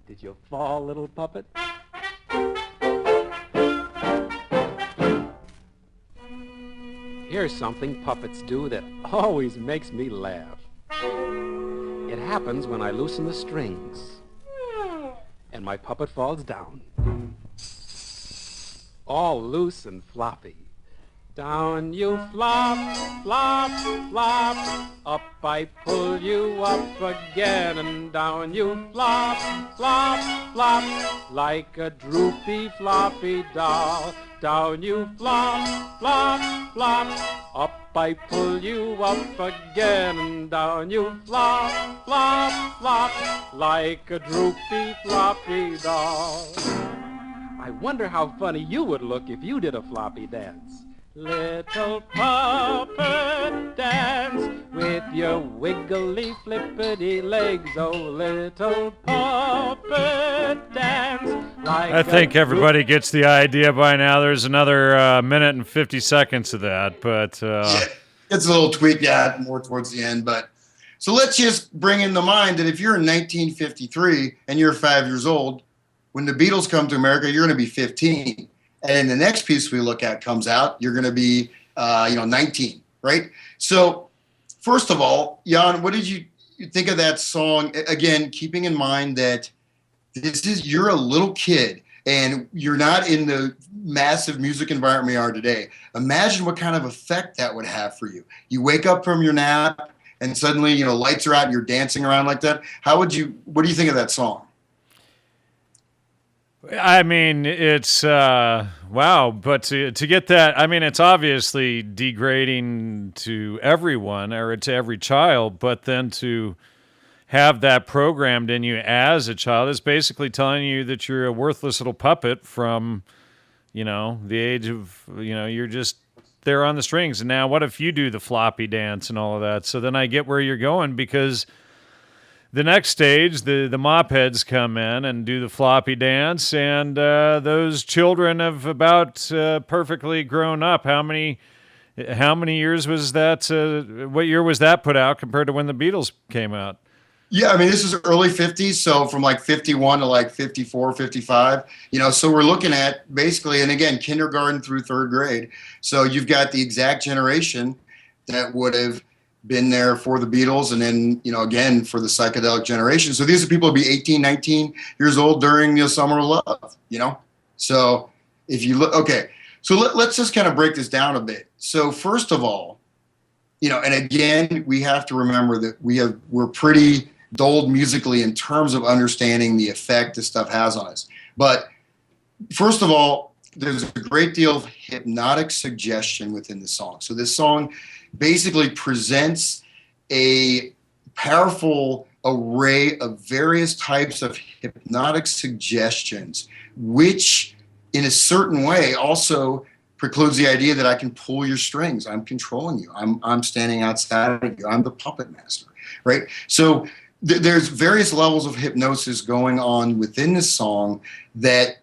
Did you fall, little puppet? Here's something puppets do that always makes me laugh. It happens when I loosen the strings and my puppet falls down. All loose and floppy. Down you flop, flop, flop. Up I pull you up again, and down you flop, flop, flop. Like a droopy, floppy doll. Down you flop, flop, flop. Up I pull you up again, and down you flop, flop, flop. Like a droopy, floppy doll. I wonder how funny you would look if you did a floppy dance. Little puppet dance with your wiggly flippity legs. Oh, little puppet dance like I think everybody gets the idea by now. There's another minute and 50 seconds of that, but it's a little tweaked out more towards the end. But so let's just bring in the mind that if you're in 1953 and you're 5 years old, when the Beatles come to America, you're going to be 15. And the next piece we look at comes out, you're going to be, 19, right? So, first of all, Jan, what did you think of that song? Again, keeping in mind that you're a little kid and you're not in the massive music environment we are today. Imagine what kind of effect that would have for you. You wake up from your nap and suddenly, lights are out and you're dancing around like that. What do you think of that song? I mean, it's wow, but to get that, I mean, it's obviously degrading to everyone or to every child, but then to have that programmed in you as a child is basically telling you that you're a worthless little puppet from, the age of, you're just there on the strings. And now what if you do the floppy dance and all of that? So then I get where you're going, because the next stage, the mop heads come in and do the floppy dance, and those children have about perfectly grown up. How many years was that? What year was that put out compared to when the Beatles came out? Yeah, I mean, this is early 50s, so from like 51 to like 54, 55. So we're looking at basically, and again, kindergarten through third grade. So you've got the exact generation that would have been there for the Beatles, and then, again, for the psychedelic generation. So these are people who'll be 18, 19 years old during the Summer of Love, So if you look, okay, so let's just kind of break this down a bit. So first of all, and again, we have to remember that we're pretty dulled musically in terms of understanding the effect this stuff has on us. But first of all, there's a great deal of hypnotic suggestion within the song. So this song basically presents a powerful array of various types of hypnotic suggestions, which in a certain way also precludes the idea that I can pull your strings. I'm controlling you. I'm standing outside of you. I'm the puppet master, right? So there's various levels of hypnosis going on within the song that,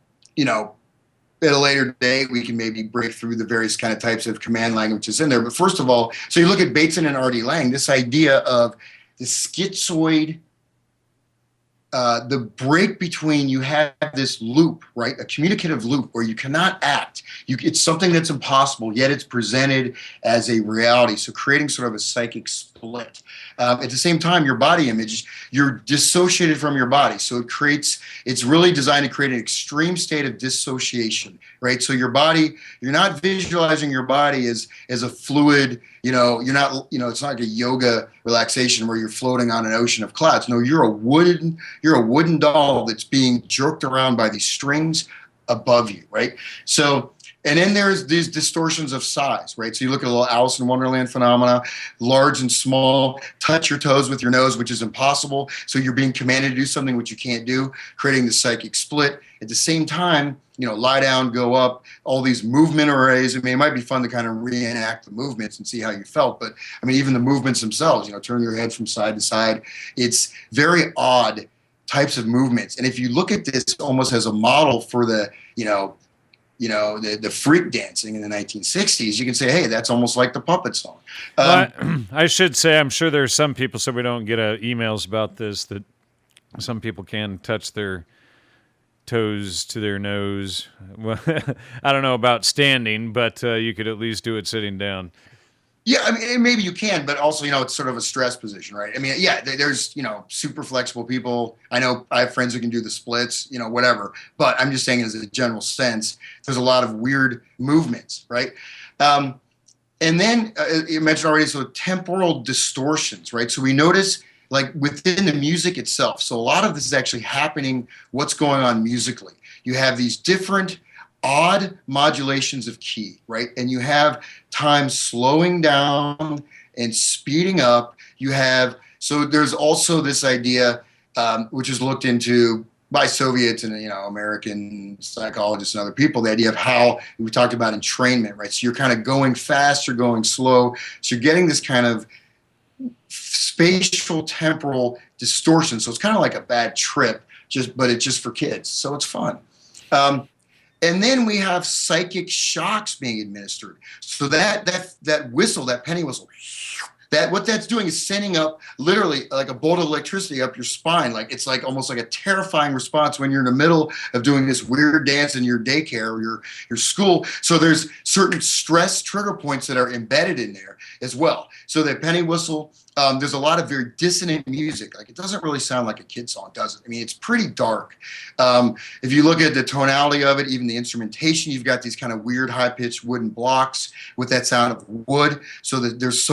at a later date, we can maybe break through the various kind of types of command languages in there. But first of all, so you look at Bateson and R.D. Laing, this idea of the schizoid, the break between, you have this loop, right? A communicative loop where you cannot act. It's something that's impossible, yet it's presented as a reality. So creating sort of a psychic split. At the same time, your body image, you're dissociated from your body. So it's really designed to create an extreme state of dissociation, right? So your body, you're not visualizing your body as a fluid, you're not, it's not like a yoga relaxation where you're floating on an ocean of clouds. No, you're a wooden doll that's being jerked around by these strings above you, right? So, and then there's these distortions of size, right? So you look at a little Alice in Wonderland phenomena, large and small, touch your toes with your nose, which is impossible. So you're being commanded to do something which you can't do, creating the psychic split. At the same time, lie down, go up, all these movement arrays. I mean, it might be fun to kind of reenact the movements and see how you felt. But I mean, even the movements themselves, turn your head from side to side. It's very odd types of movements. And if you look at this almost as a model for the freak dancing in the 1960s, you can say, hey, that's almost like the puppet song. I should say, I'm sure there's some people, so we don't get emails about this, that some people can touch their toes to their nose. Well, I don't know about standing, but you could at least do it sitting down. Yeah, I mean, maybe you can, but also, it's sort of a stress position, right? I mean, yeah, there's, super flexible people. I know I have friends who can do the splits, whatever. But I'm just saying, as a general sense, there's a lot of weird movements, right? And then you mentioned already, so temporal distortions, right? So we notice, like, within the music itself. So a lot of this is actually happening, what's going on musically. You have these different odd modulations of key, right? And you have time slowing down and speeding up. So there's also this idea, which is looked into by Soviets and, American psychologists and other people, the idea of how we talked about entrainment, right? So you're kind of going fast, you're going slow. So you're getting this kind of spatial temporal distortion. So it's kind of like a bad trip, but it's just for kids. So it's fun. And then we have psychic shocks being administered. So that whistle, that penny whistle, what that's doing is sending up literally like a bolt of electricity up your spine. Like it's like almost like a terrifying response when you're in the middle of doing this weird dance in your daycare or your school. So there's certain stress trigger points that are embedded in there as well. So that penny whistle, there's a lot of very dissonant music. Like it doesn't really sound like a kid song, does it? I mean, it's pretty dark. If you look at the tonality of it, even the instrumentation, you've got these kind of weird high-pitched wooden blocks with that sound of wood. So that there's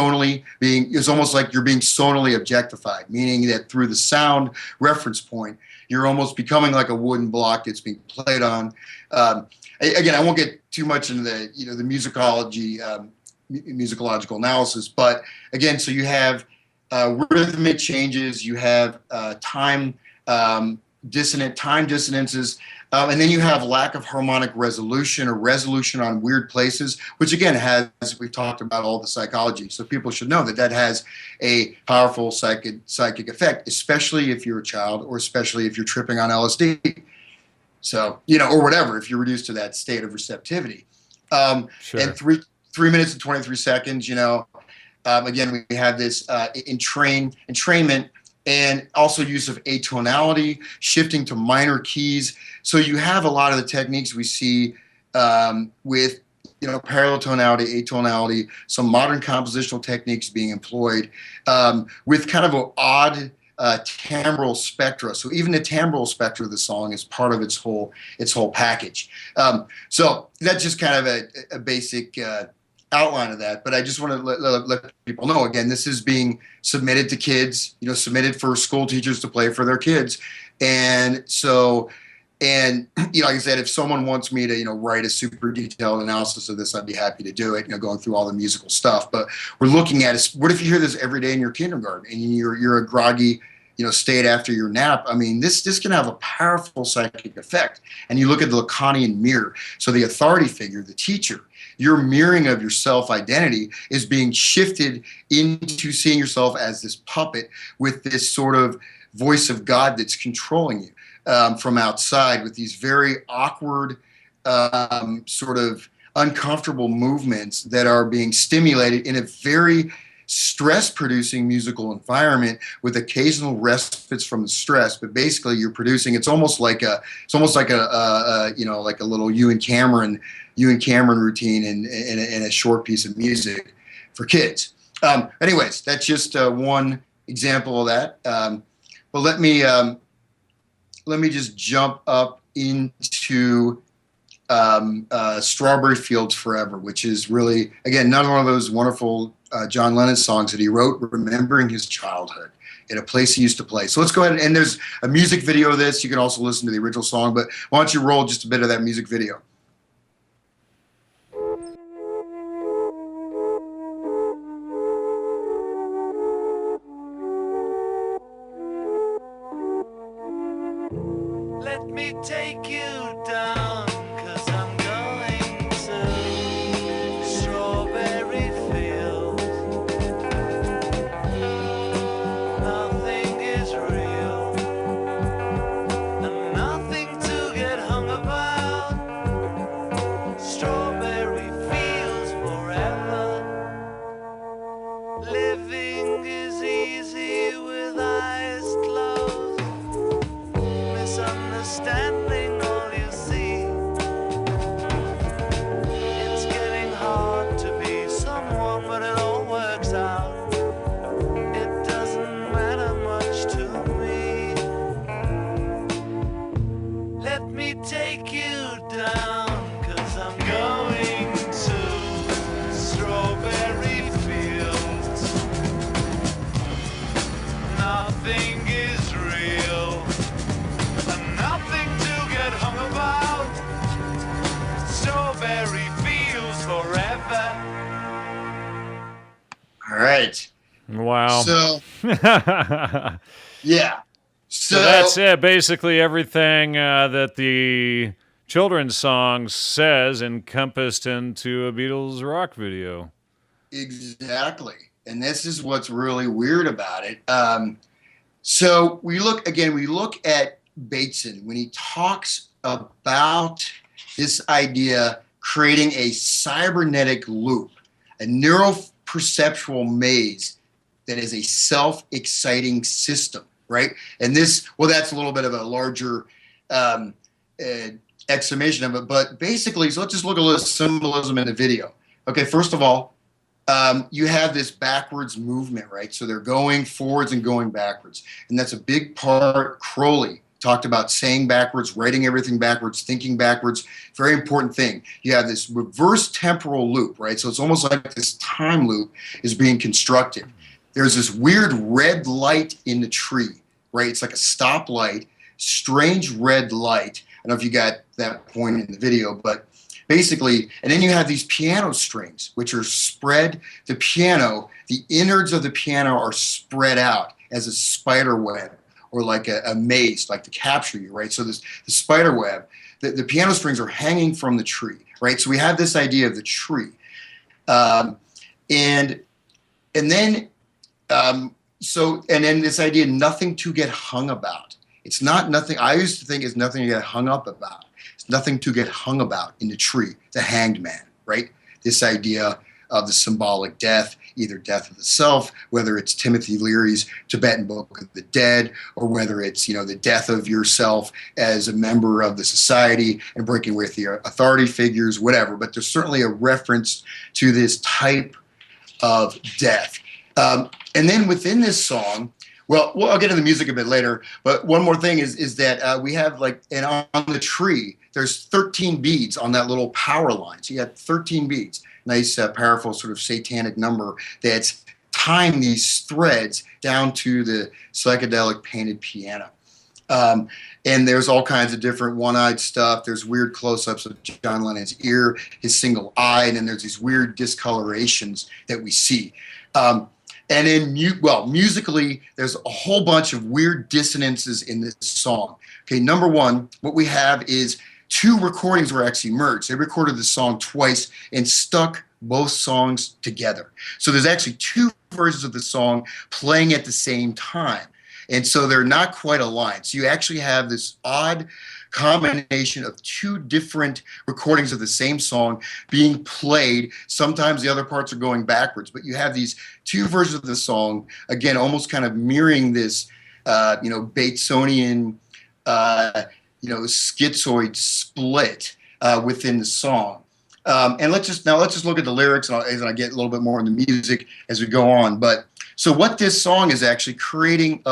it's almost like you're being sonally objectified, meaning that through the sound reference point, you're almost becoming like a wooden block that's being played on. Again, I won't get too much into the musicological analysis, but again, so you have rhythmic changes, you have time dissonances, and then you have lack of harmonic resolution or resolution on weird places, which again we've talked about all the psychology. So people should know that has a powerful psychic effect, especially if you're a child or especially if you're tripping on LSD. So, or whatever, if you're reduced to that state of receptivity. Sure. And 3 minutes and 23 seconds, again, we have this entrainment and also use of atonality, shifting to minor keys. So you have a lot of the techniques we see with, parallel tonality, atonality, some modern compositional techniques being employed with kind of an odd timbral spectra. So even the timbral spectra of the song is part of its whole package. So that's just kind of a basic outline of that, but I just want to let people know, again, this is being submitted to kids, submitted for school teachers to play for their kids. And so, like I said, if someone wants me to, write a super detailed analysis of this, I'd be happy to do it, going through all the musical stuff. But we're looking at what if you hear this every day in your kindergarten and you're a groggy, state after your nap. I mean, this can have a powerful psychic effect. And you look at the Lacanian mirror. So the authority figure, the teacher, your mirroring of your self-identity is being shifted into seeing yourself as this puppet with this sort of voice of God that's controlling you from outside, with these very awkward, sort of uncomfortable movements that are being stimulated in a very stress-producing musical environment with occasional respites from the stress. But basically, you're producing. It's almost like a little Ewan Cameron routine in a short piece of music for kids. Anyways, that's just one example of that. But let me just jump up into Strawberry Fields Forever, which is really, again, another one of those wonderful John Lennon songs that he wrote remembering his childhood in a place he used to play. So let's go ahead, and there's a music video of this. You can also listen to the original song, but why don't you roll just a bit of that music video? Let me take you down, 'cause I'm going to Strawberry Fields. Nothing is real, and nothing to get hung about. Strawberry Fields forever. Living is easy with eyes closed. Misunderstanding all you see. It's getting hard to be someone, but it all works out. It doesn't matter much to me. Let me take you down, 'cause I'm going to Strawberry Fields. Nothing is real, and nothing to get hung about. Strawberry Fields forever. All right. Wow. So, So yeah. So that's it. Basically, everything that the children's song says encompassed into a Beatles rock video. Exactly. And this is what's really weird about it. So we look at Bateson when he talks about this idea creating a cybernetic loop, a neuroperceptual maze that is a self-exciting system, right? And this, well, that's a little bit of a larger explanation of it, but basically, so let's just look at a little symbolism in the video. Okay, first of all, you have this backwards movement, right? So they're going forwards and going backwards. And that's a big part. Crowley talked about saying backwards, writing everything backwards, thinking backwards. Very important thing. You have this reverse temporal loop, right? So it's almost like this time loop is being constructed. There's this weird red light in the tree, right? It's like a stoplight, strange red light. I don't know if you got that point in the video, but basically, and then you have these piano strings, which are spread. The piano, the innards of the piano are spread out as a spider web, or like a maze, like to capture you, right? So the spider web, the piano strings are hanging from the tree, right? So we have this idea of the tree, and then this idea, nothing to get hung about. It's not nothing. I used to think it's nothing to get hung up about. It's nothing to get hung about in the tree, the hanged man, right? This idea of the symbolic death, either death of the self, whether it's Timothy Leary's Tibetan Book of the Dead, or whether it's, the death of yourself as a member of the society and breaking with the authority figures, whatever. But there's certainly a reference to this type of death. And then within this song, well, I'll get into the music a bit later, but one more thing is that we have and on the tree, there's 13 beads on that little power line. So you have 13 beads. Nice, powerful sort of satanic number that's tying these threads down to the psychedelic painted piano. And there's all kinds of different one-eyed stuff. There's weird close-ups of John Lennon's ear, his single eye, and then there's these weird discolorations that we see. And then, musically, there's a whole bunch of weird dissonances in this song. Okay, number one, what we have is two recordings were actually merged. They recorded the song twice and stuck both songs together. So there's actually two versions of the song playing at the same time. And so they're not quite aligned. So you actually have this odd combination of two different recordings of the same song being played. Sometimes the other parts are going backwards, but you have these two versions of the song, again, almost kind of mirroring this, Batesonian, schizoid split within the song. And let's just look at the lyrics, and I get a little bit more in the music as we go on. But so what this song is actually creating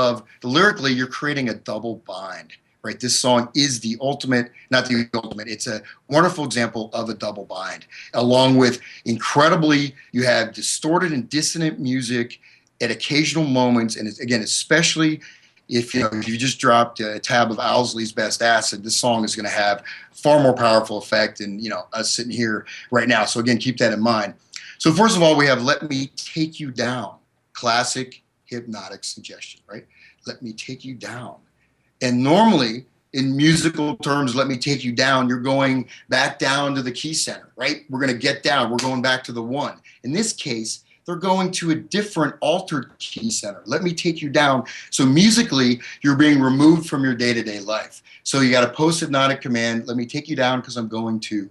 lyrically, you're creating a double bind. Right, this song is the ultimate, not the ultimate, it's a wonderful example of a double bind. Along with you have distorted and dissonant music at occasional moments, and again, especially if you just dropped a tab of Owsley's Best Acid, this song is going to have far more powerful effect than us sitting here right now. So again, keep that in mind. So first of all, we have Let Me Take You Down, classic hypnotic suggestion, right? Let me take you down. And normally, in musical terms, let me take you down, you're going back down to the key center, right? We're going to get down. We're going back to the one. In this case, they're going to a different altered key center. Let me take you down. So musically, you're being removed from your day-to-day life. So you got a post-hypnotic command, let me take you down because I'm going to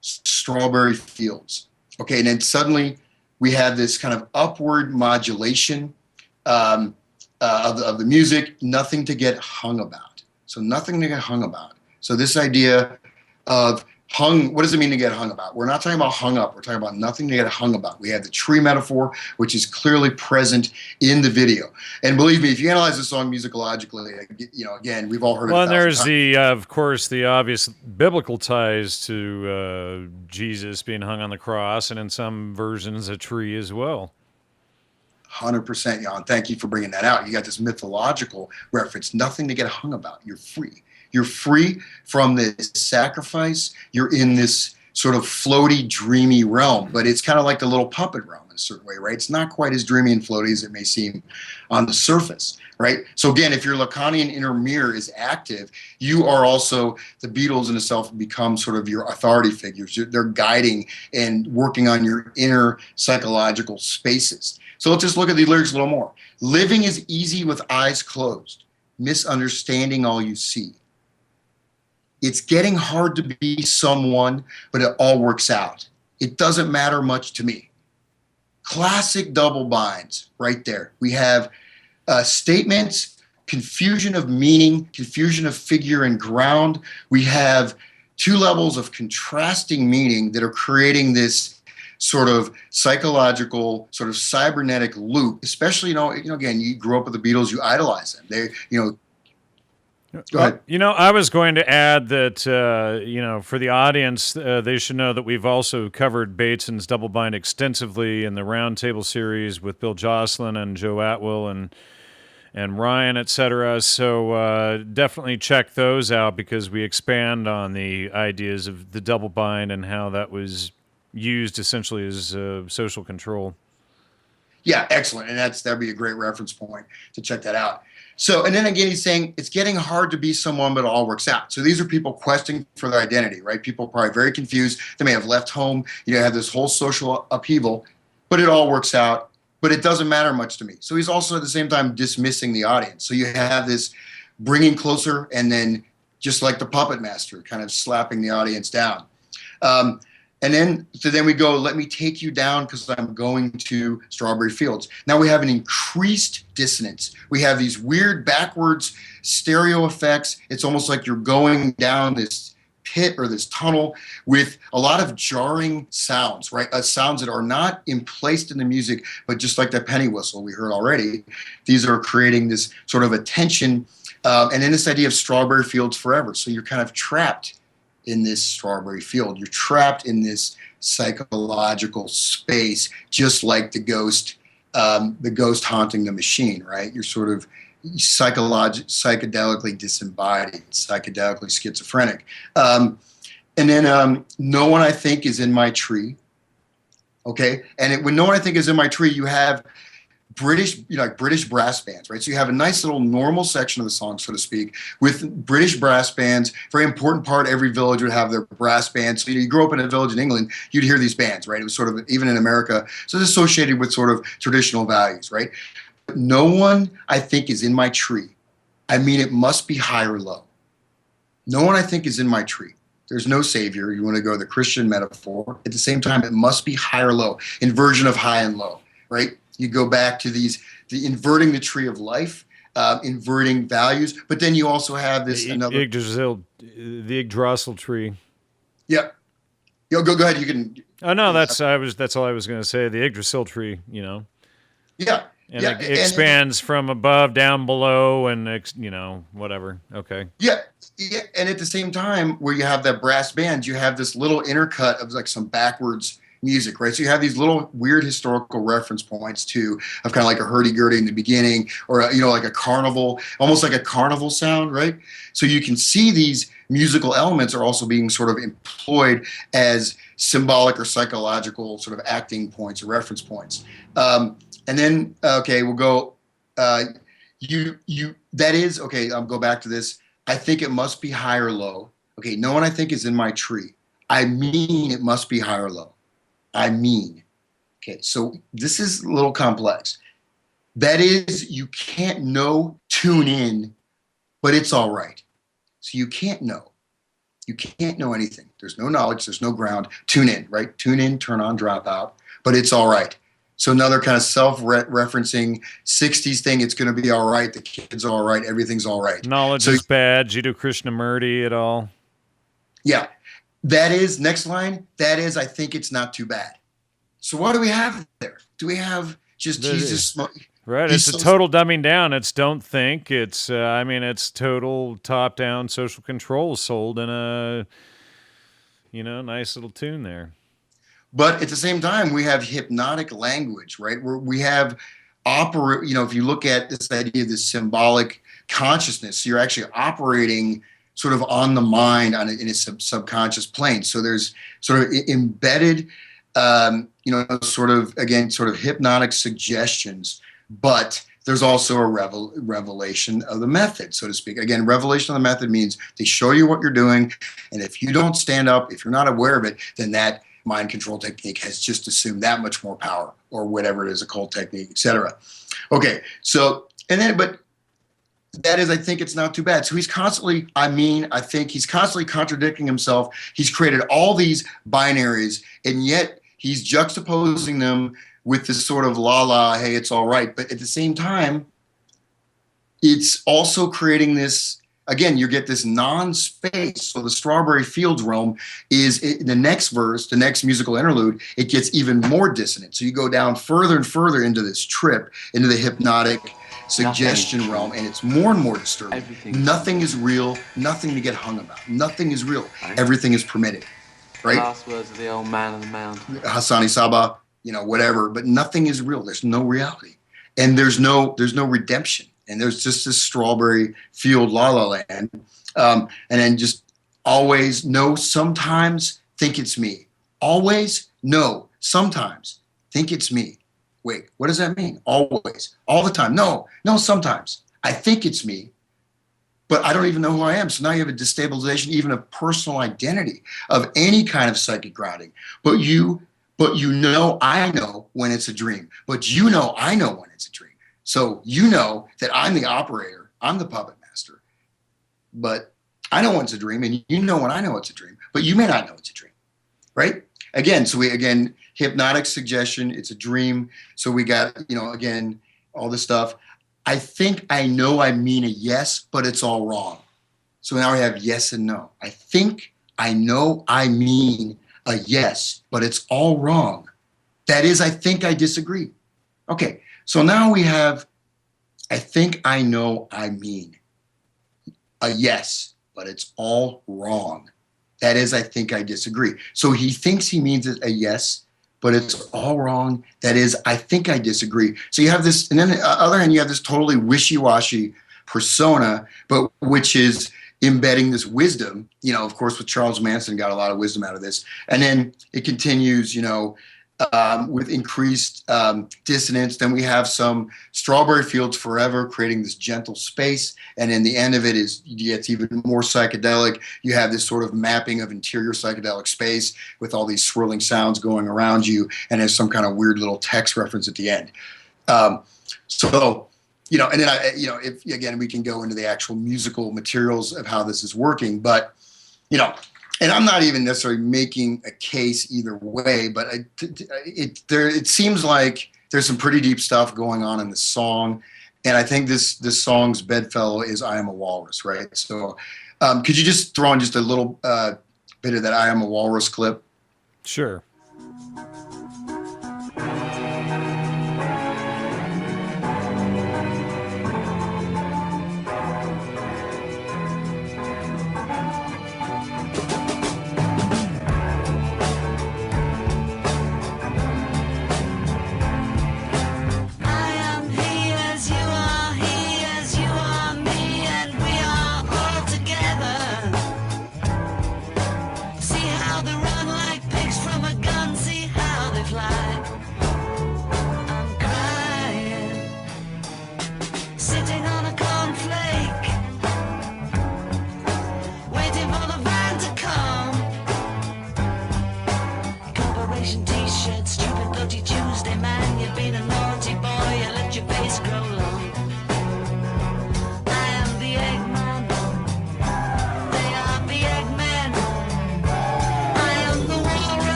Strawberry Fields. Okay, and then suddenly we have this kind of upward modulation of the music, nothing to get hung about. So nothing to get hung about. So this idea of what does it mean to get hung about? We're not talking about hung up. We're talking about nothing to get hung about. We have the tree metaphor, which is clearly present in the video. And believe me, if you analyze the song musicologically, again, we've all heard it. Well, and there's of course, the obvious biblical ties to Jesus being hung on the cross, and in some versions, a tree as well. 100%, Jan. Thank you for bringing that out. You got this mythological reference. Nothing to get hung about. You're free. You're free from this sacrifice. You're in this sort of floaty, dreamy realm, but it's kind of like the little puppet realm in a certain way, right? It's not quite as dreamy and floaty as it may seem on the surface, right? So again, if your Lacanian inner mirror is active, you are also, the Beatles in itself become sort of your authority figures. They're guiding and working on your inner psychological spaces. So let's just look at the lyrics a little more. Living is easy with eyes closed, misunderstanding all you see. It's getting hard to be someone, but it all works out. It doesn't matter much to me. Classic double binds right there. We have statements, confusion of meaning, confusion of figure and ground. We have two levels of contrasting meaning that are creating this sort of psychological, sort of cybernetic loop, especially, again, you grew up with the Beatles, you idolize them. Go ahead. I was going to add that, for the audience, they should know that we've also covered Bateson's Double Bind extensively in the Roundtable series with Bill Jocelyn and Joe Atwill and Ryan, etc. So definitely check those out because we expand on the ideas of the double bind and how that was used essentially as social control. Yeah, excellent. And that'd be a great reference point to check that out. So, and then again, he's saying it's getting hard to be someone, but it all works out. So these are people questing for their identity, right? People are probably very confused. They may have left home, have this whole social upheaval, but it all works out, but it doesn't matter much to me. So he's also at the same time dismissing the audience. So you have this bringing closer and then just like the puppet master kind of slapping the audience down. And then we go, let me take you down because I'm going to Strawberry Fields. Now we have an increased dissonance. We have these weird backwards stereo effects. It's almost like you're going down this pit or this tunnel with a lot of jarring sounds, right? Sounds that are not placed in the music, but just like that penny whistle we heard already, these are creating this sort of a tension. And then this idea of Strawberry Fields forever. So you're kind of trapped in this strawberry field. You're trapped in this psychological space, just like the ghost haunting the machine, right? You're sort of psychedelically disembodied, psychedelically schizophrenic. And then no one I think is in my tree. Okay, and when no one I think is in my tree, you have British, like British brass bands, right? So you have a nice little normal section of the song, so to speak, with British brass bands. Very important part. Every village would have their brass band. So you grew up in a village in England, you'd hear these bands, right? It was sort of, even in America, so it's associated with sort of traditional values, right? But no one, I think, is in my tree. I mean, it must be high or low. No one, I think, is in my tree. There's no savior. You want to go the Christian metaphor. At the same time, it must be high or low, inversion of high and low, right? You go back to the inverting the tree of life, inverting values, but then you also have this the Yggdrasil tree. Yeah. Go ahead. You can. Oh no, that's all I was going to say. The Yggdrasil tree, Yeah. And it expands from above down below, and whatever. Okay. Yeah. And at the same time, where you have that brass band, you have this little intercut of like some backwards music, right? So you have these little weird historical reference points too, of kind of like a hurdy-gurdy in the beginning, or like a carnival, almost like a carnival sound, right? So you can see these musical elements are also being sort of employed as symbolic or psychological sort of acting points or reference points. And then, okay, we'll go. That is okay. I'll go back to this. I think it must be high or low. Okay, no one I think is in my tree. I mean, it must be high or low. I mean, okay, so this is a little complex. That is, you can't tune in, but it's all right. So you can't know. You can't know anything. There's no knowledge, there's no ground. Tune in, right? Tune in, turn on, drop out, but it's all right. So another kind of self-referencing 60s thing, it's going to be all right, the kids are all right, everything's all right. Knowledge is bad, Jiddu Krishnamurti et al. Yeah. That is, next line, that is, I think it's not too bad. So what do we have there? Do we have just Jesus? Right, it's a total dumbing down. It's don't think. It's, it's total top-down social control sold in a, nice little tune there. But at the same time, we have hypnotic language, right? Where we have if you look at this idea of this symbolic consciousness, you're actually operating sort of on the mind in a subconscious plane. So there's sort of embedded, sort of hypnotic suggestions, but there's also a revelation of the method, so to speak. Again, revelation of the method means they show you what you're doing, and if you don't stand up, if you're not aware of it, then that mind control technique has just assumed that much more power, or whatever it is, occult technique, etc. Okay, so, but that is, I think it's not too bad. So he's constantly, I think he's constantly contradicting himself. He's created all these binaries, and yet he's juxtaposing them with this sort of hey, it's all right. But at the same time, it's also creating this, again, you get this non-space. So the Strawberry Fields realm is the next verse, the next musical interlude, it gets even more dissonant. So you go down further and further into this trip, into the hypnotic suggestion realm, and it's more and more disturbing. Nothing is real, nothing to get hung about. Nothing is real. Everything is permitted. Right? The last words of the old man on the mountain. Hassani Saba, whatever, but nothing is real. There's no reality. And there's no redemption. And there's just this strawberry field la la land. And then just always no, sometimes think it's me. Always no, sometimes think it's me. Wait, what does that mean? Always, all the time. No, sometimes. I think it's me, but I don't even know who I am. So now you have a destabilization, even of personal identity, of any kind of psychic grounding. But I know when it's a dream. But I know when it's a dream. So that I'm the operator, I'm the puppet master. But I know when it's a dream, and you know when I know it's a dream. But you may not know it's a dream, right? Again, hypnotic suggestion, it's a dream. So we got, again, all this stuff. I think I know I mean a yes, but it's all wrong. So now we have yes and no. I think I know I mean a yes, but it's all wrong. That is, I think I disagree. Okay, so now we have, I think I know I mean a yes, but it's all wrong. That is, I think I disagree. So he thinks he means it a yes, but it's all wrong. That is, I think I disagree. So you have this, and then on the other hand, you have this totally wishy-washy persona, but which is embedding this wisdom. Of course, with Charles Manson, got a lot of wisdom out of this. And then it continues, with increased dissonance. Then we have some Strawberry Fields Forever, creating this gentle space. And then the end of it gets even more psychedelic. You have this sort of mapping of interior psychedelic space with all these swirling sounds going around you, and there's some kind of weird little text reference at the end. So, and then if again, we can go into the actual musical materials of how this is working, but, and I'm not even necessarily making a case either way, but it seems like there's some pretty deep stuff going on in the song. And I think this song's bedfellow is I Am a Walrus, right? So could you just throw in just a little bit of that I Am a Walrus clip? Sure.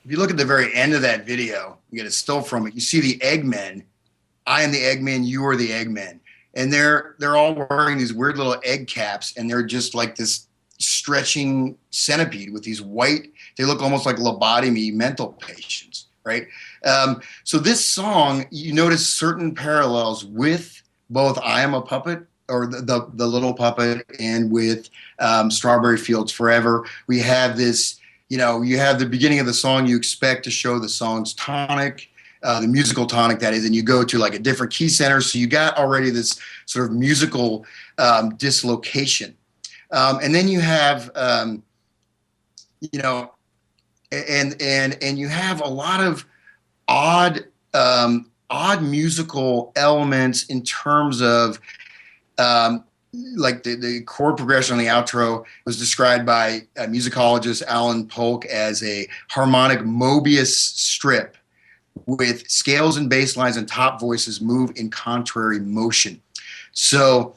If you look at the very end of that video, you get a still from it, you see the Eggmen. I am the Eggman, you are the Eggman. And they're all wearing these weird little egg caps, and they're just like this stretching centipede with these white, they look almost like lobotomy mental patients, right? So this song, you notice certain parallels with both I Am a Puppet, or the Little Puppet, and with Strawberry Fields Forever. We have this, you have the beginning of the song, you expect to show the song's tonic, the musical tonic that is, and you go to like a different key center. So you got already this sort of musical dislocation. And then you have, and you have a lot of odd musical elements in terms of, like the chord progression on the outro was described by musicologist Alan Polk as a harmonic Mobius strip with scales and bass lines and top voices move in contrary motion. So,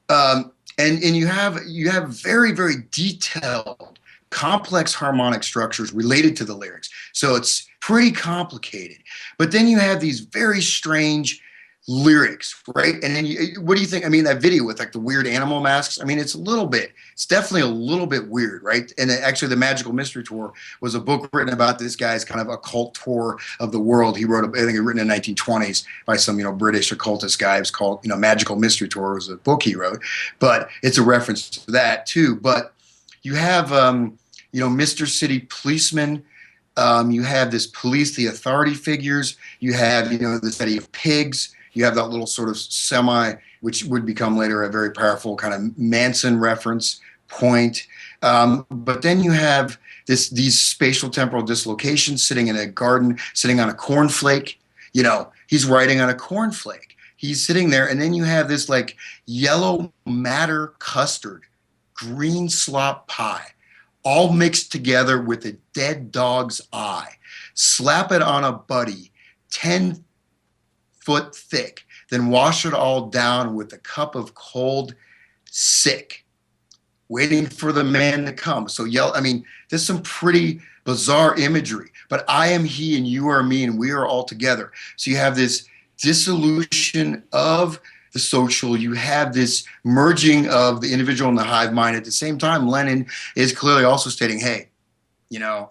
and you have very, very detailed, complex harmonic structures related to the lyrics. So it's pretty complicated. But then you have these very strange lyrics, right? And then what do you think? I mean, that video with like the weird animal masks, I mean, it's definitely a little bit weird, right? And actually the Magical Mystery Tour was a book written about this guy's kind of occult tour of the world. He wrote, I think it written in the 1920s by some, British occultist guy. It was called, Magical Mystery Tour was a book he wrote, but it's a reference to that too. But you have, Mr. City Policeman. You have this police, the authority figures. You have, the study of pigs. You have that little sort of which would become later a very powerful kind of Manson reference point. But then you have these spatial temporal dislocations, sitting in a garden, sitting on a cornflake. He's writing on a cornflake. He's sitting there, and then you have this like yellow matter custard, green slop pie, all mixed together with a dead dog's eye. Slap it on a buddy, 10 foot thick, then wash it all down with a cup of cold sick, waiting for the man to come. So there's some pretty bizarre imagery, but I am he and you are me and we are all together. So you have this dissolution of the social, you have this merging of the individual and the hive mind. At the same time, Lennon is clearly also stating, hey,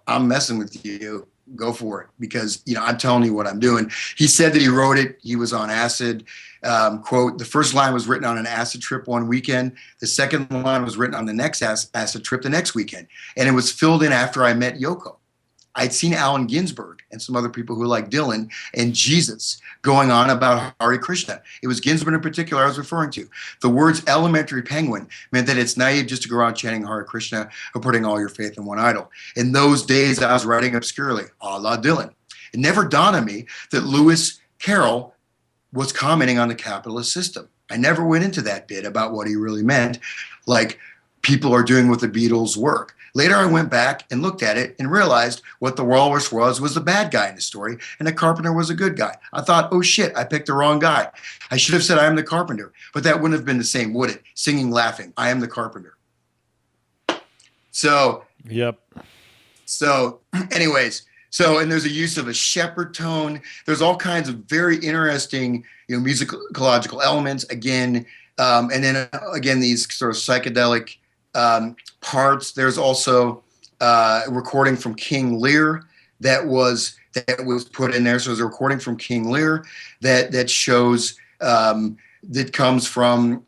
I'm messing with you. Go for it, because I'm telling you what I'm doing. He said that he wrote it. He was on acid. Quote, the first line was written on an acid trip one weekend. The second line was written on the next acid trip the next weekend. And it was filled in after I met Yoko. I'd seen Allen Ginsberg and some other people who like Dylan and Jesus going on about Hare Krishna. It was Ginsberg in particular I was referring to. The words elementary penguin meant that it's naive just to go around chanting Hare Krishna or putting all your faith in one idol. In those days, I was writing obscurely, a la Dylan. It never dawned on me that Lewis Carroll was commenting on the capitalist system. I never went into that bit about what he really meant, like people are doing with the Beatles' work. Later, I went back and looked at it and realized what the walrus was the bad guy in the story, and the carpenter was a good guy. I thought, oh shit, I picked the wrong guy. I should have said I am the carpenter, but that wouldn't have been the same, would it? Singing, laughing, I am the carpenter. So, Yep. So, anyways, and there's a use of a shepherd tone. There's all kinds of very interesting, musicological elements. Again, and then again these sort of psychedelic parts. There's also a recording from King Lear that was put in there. So there's a recording from King Lear that shows that comes from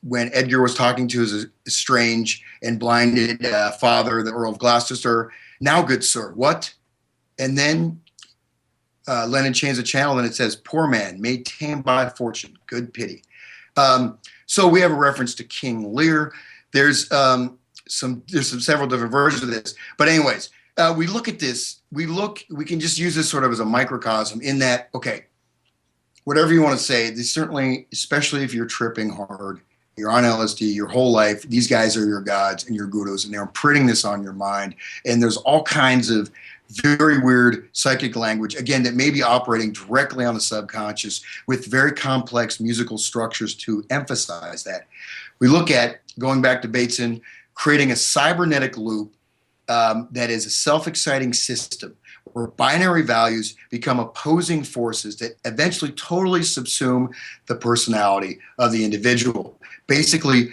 when Edgar was talking to his estranged and blinded father, the Earl of Gloucester. Now, good sir, what? And then Lennon changed the channel and it says, poor man, made tame by fortune, good pity. So we have a reference to King Lear. There's several different versions of this. But anyways, we look at this, we can just use this sort of as a microcosm in that, okay, whatever you want to say, this certainly, especially if you're tripping hard, you're on LSD your whole life, these guys are your gods and your gurus, and they're imprinting this on your mind. And there's all kinds of very weird psychic language, again, that may be operating directly on the subconscious with very complex musical structures to emphasize that. We look at, going back to Bateson, creating a cybernetic loop that is a self-exciting system where binary values become opposing forces that eventually totally subsume the personality of the individual. Basically,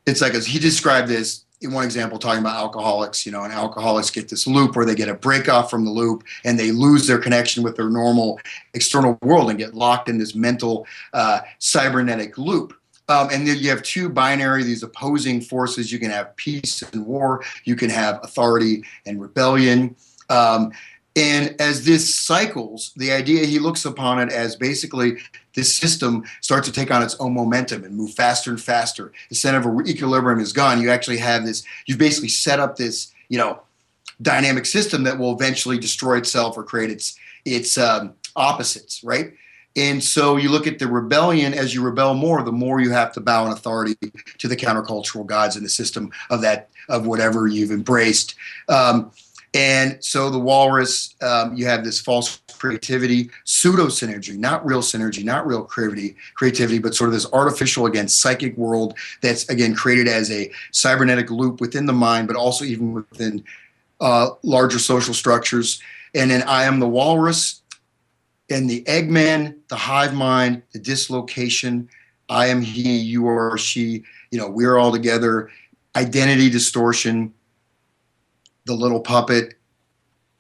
it's like, as he described this in one example, talking about alcoholics, and alcoholics get this loop where they get a break off from the loop and they lose their connection with their normal external world and get locked in this mental cybernetic loop. And then you have two binary, these opposing forces. You can have peace and war. You can have authority and rebellion. And as this cycles, the idea, he looks upon it as basically this system starts to take on its own momentum and move faster and faster. The center of equilibrium is gone. You actually have this, you've basically set up this, dynamic system that will eventually destroy itself or create its opposites, right? And so you look at the rebellion. As you rebel more, the more you have to bow in authority to the countercultural gods in the system of whatever you've embraced. And so the walrus, you have this false creativity, pseudo synergy, not real synergy, not real creativity, but sort of this artificial, again, psychic world that's, again, created as a cybernetic loop within the mind, but also even within larger social structures. And then I am the walrus and the Eggman, the hive mind, the dislocation. I am he, you are she, we're all together, identity distortion, the little puppet.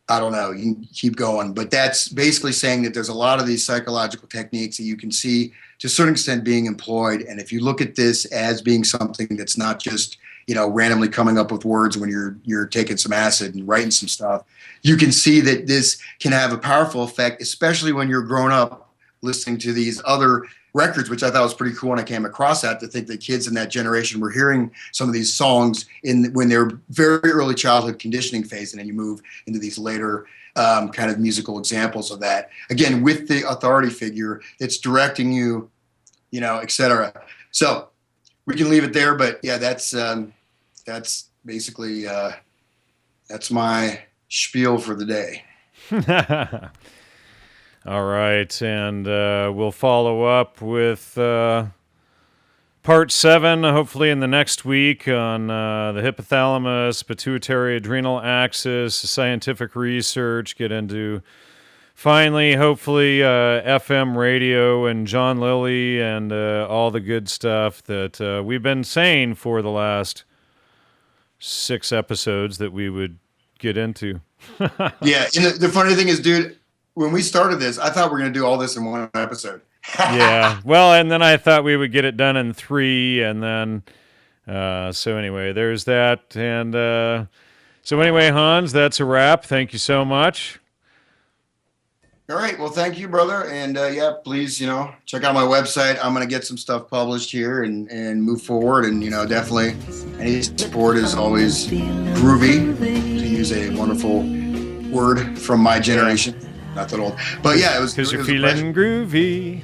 I don't know, you can keep going, but that's basically saying that there's a lot of these psychological techniques that you can see to a certain extent being employed. And if you look at this as being something that's not just, randomly coming up with words when you're taking some acid and writing some stuff, you can see that this can have a powerful effect, especially when you're grown up listening to these other records, which I thought was pretty cool when I came across that, to think that kids in that generation were hearing some of these songs when they're very early childhood conditioning phase, and then you move into these later kind of musical examples of that. Again, with the authority figure that's directing you, et cetera. So we can leave it there, but yeah, that's basically, that's my spiel for the day. All right, and we'll follow up with part 7, hopefully in the next week, on the hypothalamus, pituitary adrenal axis, scientific research, get into, finally, hopefully, FM radio and John Lilly and all the good stuff that we've been saying for the last 6 episodes that we would get into. Yeah, and the funny thing is, dude, when we started this, I thought we were going to do all this in one episode. Yeah. Well, and then I thought we would get it done in 3, and then so anyway, there's that. And So anyway, Hans, that's a wrap. Thank you so much. All right. Well, thank you, brother. And yeah, please, check out my website. I'm going to get some stuff published here and move forward. And, definitely any support is always groovy, to use a wonderful word from my generation. Not that old. But yeah, it was. Because you're it was a feeling groovy.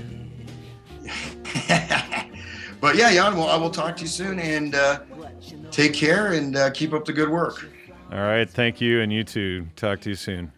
But yeah, Jan, well, I will talk to you soon, and take care and keep up the good work. All right. Thank you. And you too. Talk to you soon.